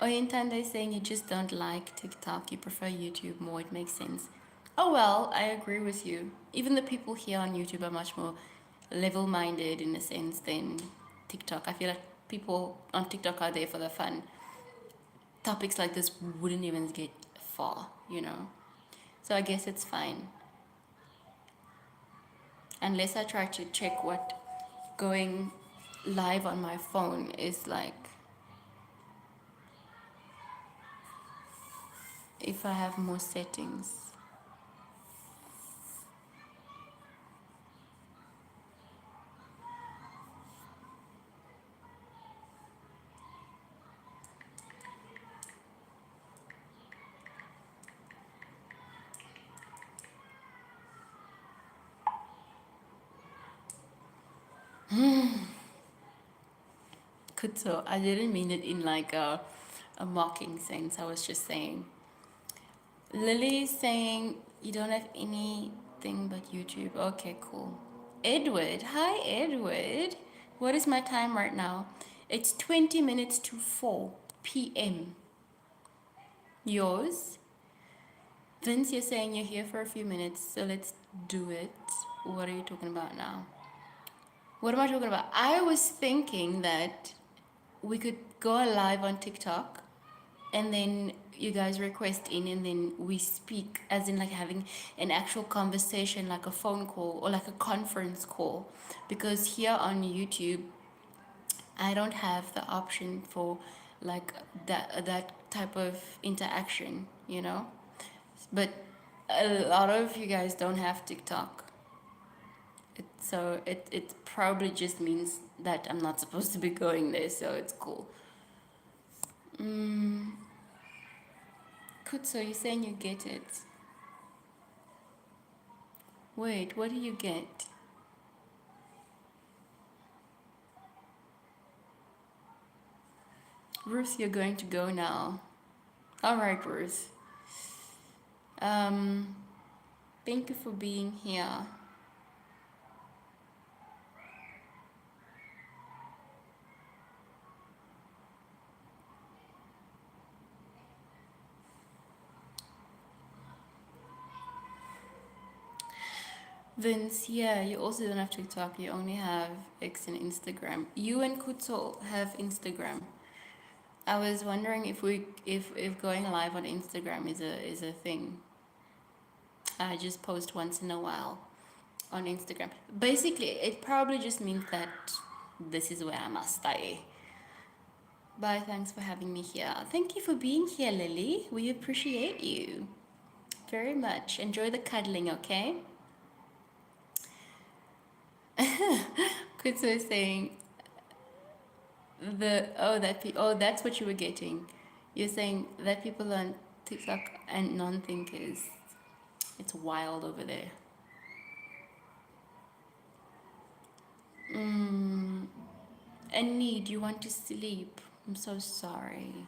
Oyentanda is saying you just don't like TikTok. You prefer YouTube more. It makes sense. Oh well, I agree with you. Even the people here on YouTube are much more level-minded in a sense than TikTok. I feel like people on TikTok are there for the fun. Topics like this wouldn't even get far, you know. So I guess it's fine. Unless I try to check what going live on my phone is like, if I have more settings. Kuto, I didn't mean it in like a mocking sense. I was just saying. Lily is saying you don't have anything but YouTube. Okay, cool. Edward, hi Edward. What is my time right now? It's 20 minutes to 4 p.m. Yours? Vince, you're saying you're here for a few minutes, so let's do it. What are you talking about now? What am I talking about? I was thinking that we could go live on TikTok and then you guys request in and then we speak, as in like having an actual conversation, like a phone call or like a conference call. Because here on YouTube, I don't have the option for like that type of interaction, you know? But a lot of you guys don't have TikTok. So it probably just means that I'm not supposed to be going there, so it's cool. Kutso, you're saying you get it. Wait, what do you get? Ruth, you're going to go now. Alright, Ruth. Um, thank you for being here. Vince, yeah, you also don't have TikTok. You only have X and Instagram. You and Kutso have Instagram. I was wondering if going live on Instagram is a thing. I just post once in a while on Instagram. Basically, it probably just means that this is where I must stay. Bye, thanks for having me here. Thank you for being here, Lily. We appreciate you very much. Enjoy the cuddling, okay? Kutsu is saying that's what you were getting. You're saying that people on TikTok and non-thinkers. It's wild over there. Annie, do you want to sleep? I'm so sorry.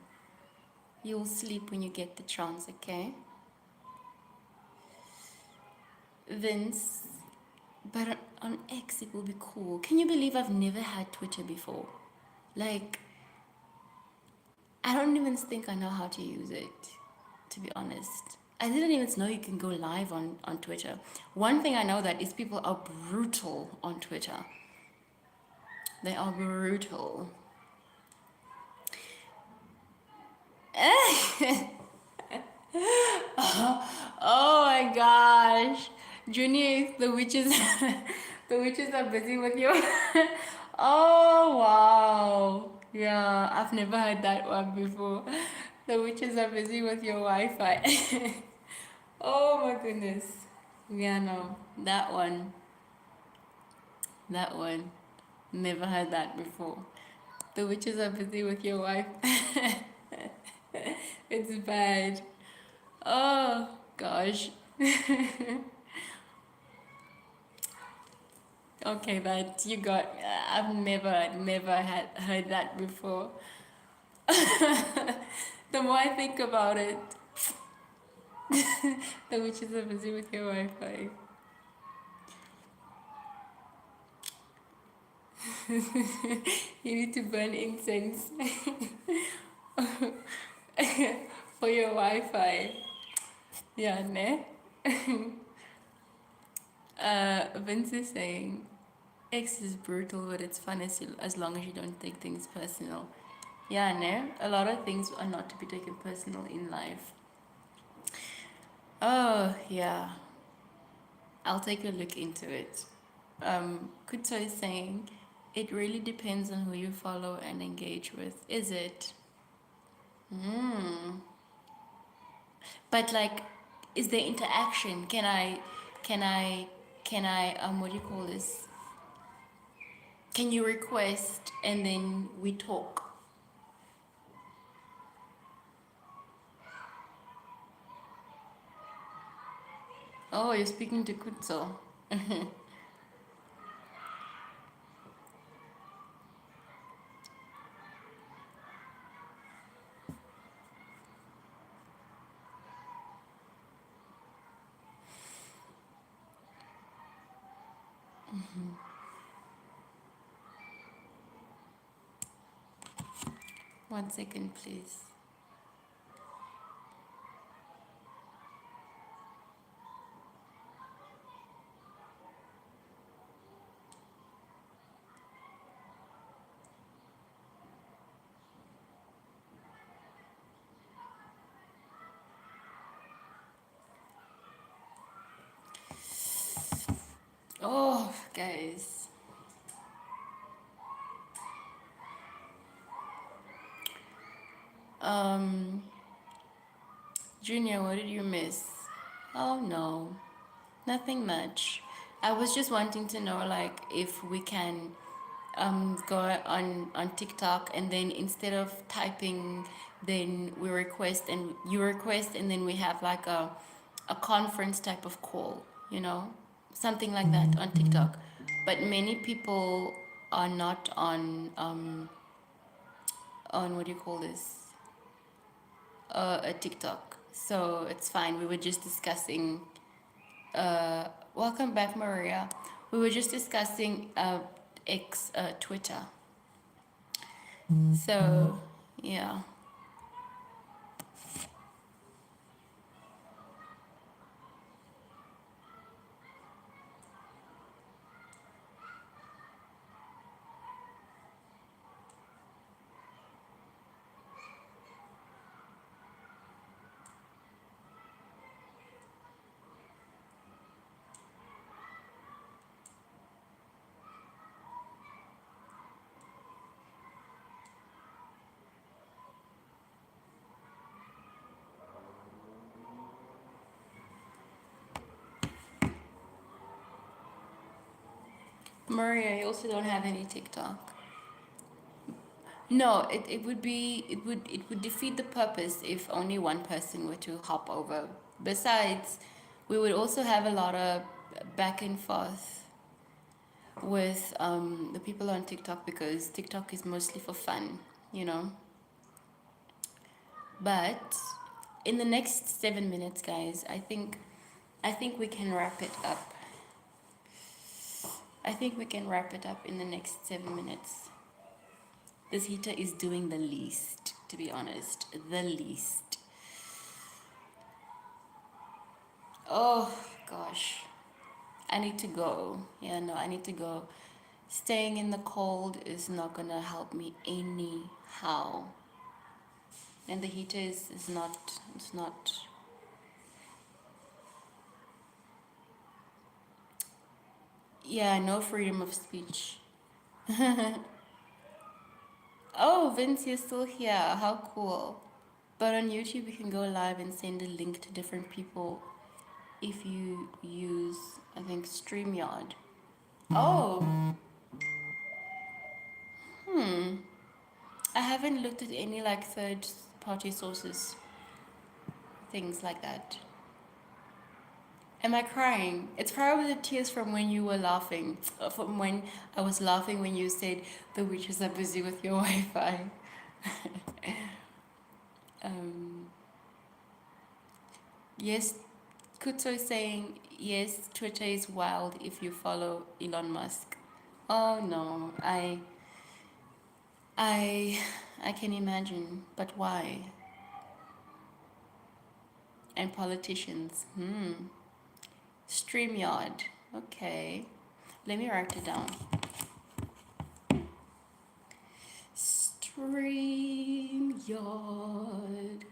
You'll sleep when you get the chance, okay? Vince, but on X it will be cool. Can you believe I've never had Twitter before? Like, I don't even think I know how to use it, to be honest. I didn't even know you can go live on Twitter. One thing I know that is people are brutal on Twitter. They are brutal. Oh my gosh. Junior, the witches the witches are busy with you. Oh wow. Yeah, I've never heard that one before. The witches are busy with your Wi-Fi. Oh my goodness. Yeah, no. That one. That one. Never heard that before. The witches are busy with your wife. It's bad. Oh gosh. Okay, that you got. I've never had heard that before. The more I think about it, the witches are busy with your Wi-Fi. You need to burn incense for your Wi-Fi. Yeah, ne? Vince is saying X is brutal, but it's fun as long as you don't take things personal. Yeah, no, a lot of things are not to be taken personal in life. Oh, yeah, I'll take a look into it. Kuto is saying it really depends on who you follow and engage with. Is it? Hmm. But like, is there interaction? Can I, what do you call this? Can you request and then we talk? Oh, you're speaking to Kutso. One second, please. Oh, guys. Um, Junior, what did you miss? Oh no, nothing much. I was just wanting to know, like, if we can go on TikTok and then instead of typing, then we request and you request and then we have like a conference type of call, you know, something like that on TikTok. But many people are not on what do you call this, a TikTok, so it's fine. We were just discussing. Welcome back, Maria. We were just discussing X Twitter. So yeah. Maria, you also don't have any TikTok. No, it would defeat the purpose if only one person were to hop over. Besides, we would also have a lot of back and forth with the people on TikTok because TikTok is mostly for fun, you know. But in the next 7 minutes, guys, I think we can wrap it up. I think we can wrap it up in the next 7 minutes. This heater is doing the least, to be honest. The least. Oh gosh. I need to go. Yeah, no, I need to go. Staying in the cold is not gonna help me anyhow. And the heater is not, it's not. Yeah, no freedom of speech. Oh, Vince, you're still here. How cool. But on YouTube, you can go live and send a link to different people if you use, I think, StreamYard. Oh, I haven't looked at any like third party sources. things like that. Am I crying? It's probably the tears from when you were laughing, from when I was laughing when you said the witches are busy with your Wi-Fi. um, yes, Kuto is saying yes. Twitter is wild if you follow Elon Musk. Oh no, I, I can imagine, but why? And politicians. StreamYard. Okay. Let me write it down. StreamYard.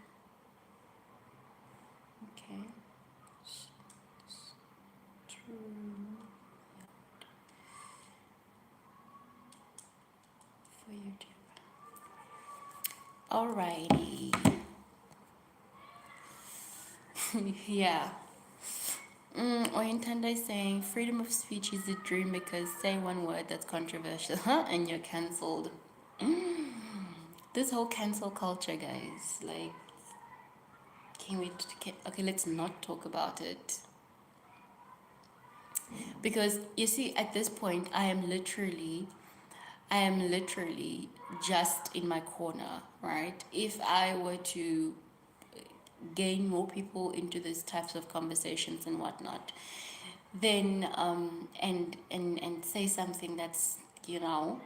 Okay. Stream for YouTube. Alrighty. Yeah. Oyintanda is saying freedom of speech is a dream because say one word that's controversial, and you're cancelled. This whole cancel culture, guys. Like, okay, let's not talk about it. Because you see, at this point, I am literally just in my corner, right? If I were to gain more people into these types of conversations and whatnot, then and say something that's, you know,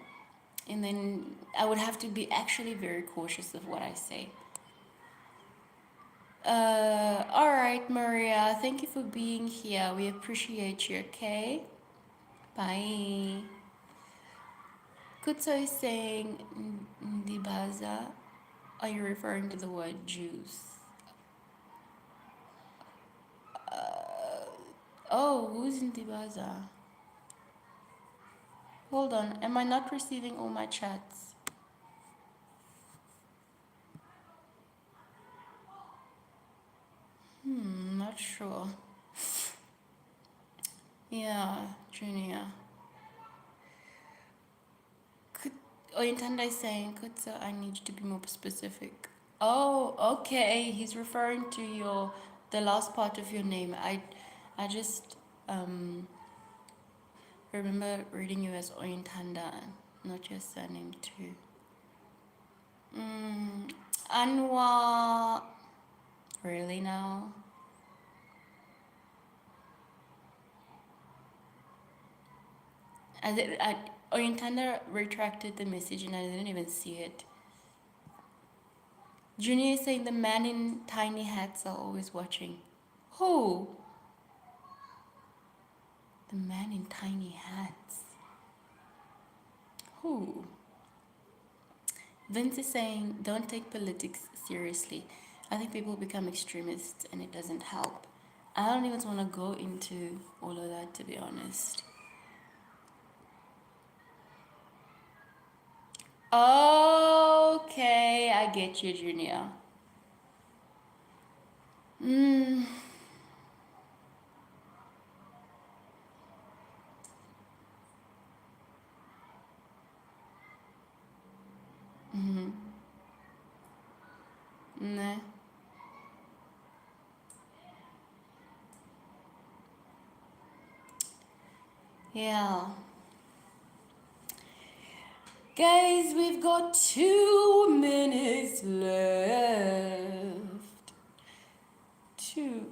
and then I would have to be actually very cautious of what I say. All right, Maria, thank you for being here. We appreciate you. Okay, bye. Kutso is saying Ndibaza. Are you referring to the word Jews? Oh, who's Ndibaza? Hold on, am I not receiving all my chats? Not sure. Yeah, Junior. Could Oyintanda is saying, Kutso, I need you to be more specific. Oh, okay. He's referring to the last part of your name. I just remember reading you as Oyintanda, not your surname too. Anwa, really now? Oyintanda retracted the message and I didn't even see it. Junior is saying the man in tiny hats are always watching. Who? The man in tiny hats. Who? Vince is saying, don't take politics seriously. I think people become extremists and it doesn't help. I don't even want to go into all of that, to be honest. Okay, I get you, Junior. Nah. Yeah. Guys, we've got 2 minutes left. 2.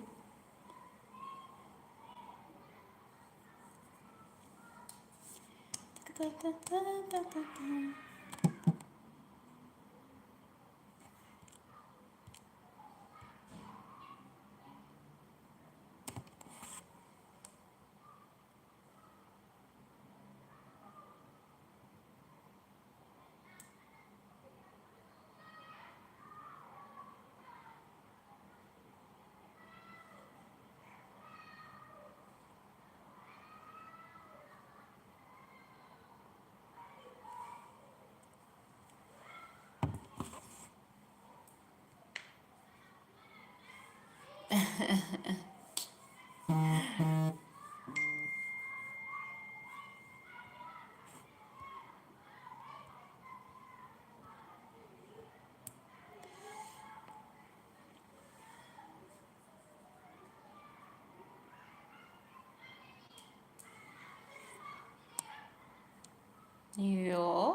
Yeah.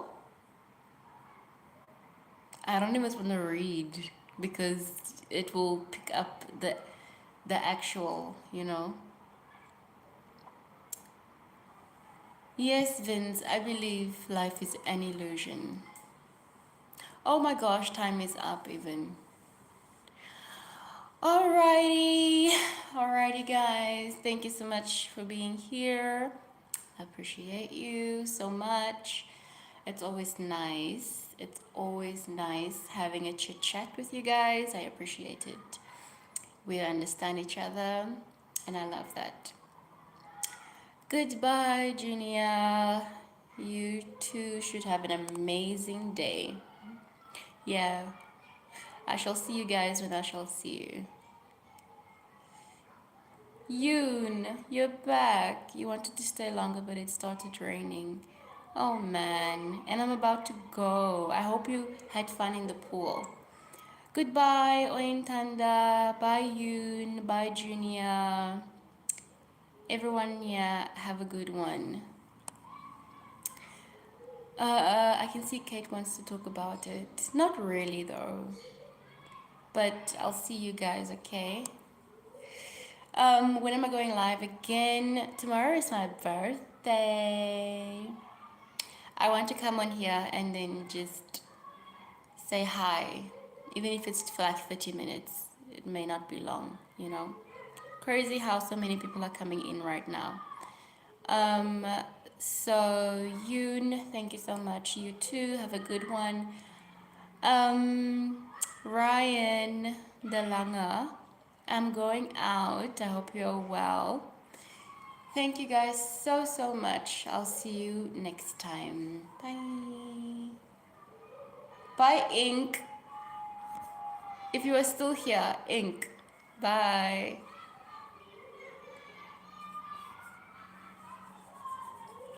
I don't even want to read because it will pick up the actual, you know. Yes, Vince, I believe life is an illusion. Oh my gosh, time is up even. Alrighty. Alrighty, guys. Thank you so much for being here. I appreciate you so much. It's always nice. It's always nice having a chit chat with you guys. I appreciate it. We understand each other, and I love that. Goodbye, Junior. You too should have an amazing day. Yeah, I shall see you guys when I shall see you. Yoon, you're back. You wanted to stay longer, but it started raining. Oh man, and I'm about to go. I hope you had fun in the pool. Goodbye, Ointanda. Bye, Yoon. Bye, Junior. Everyone, yeah, have a good one. I can see Kate wants to talk about it. Not really, though. But I'll see you guys, okay? When am I going live again? Tomorrow is my birthday. I want to come on here and then just say hi. Even if it's for like 30 minutes. It may not be long, you know? Crazy how so many people are coming in right now. Um, so Yoon, thank you so much. You too, have a good one. Ryan Delanga, I'm going out. I hope you're well. Thank you guys so much. I'll see you next time. Bye. Bye, Ink. If you are still here, Ink. Bye.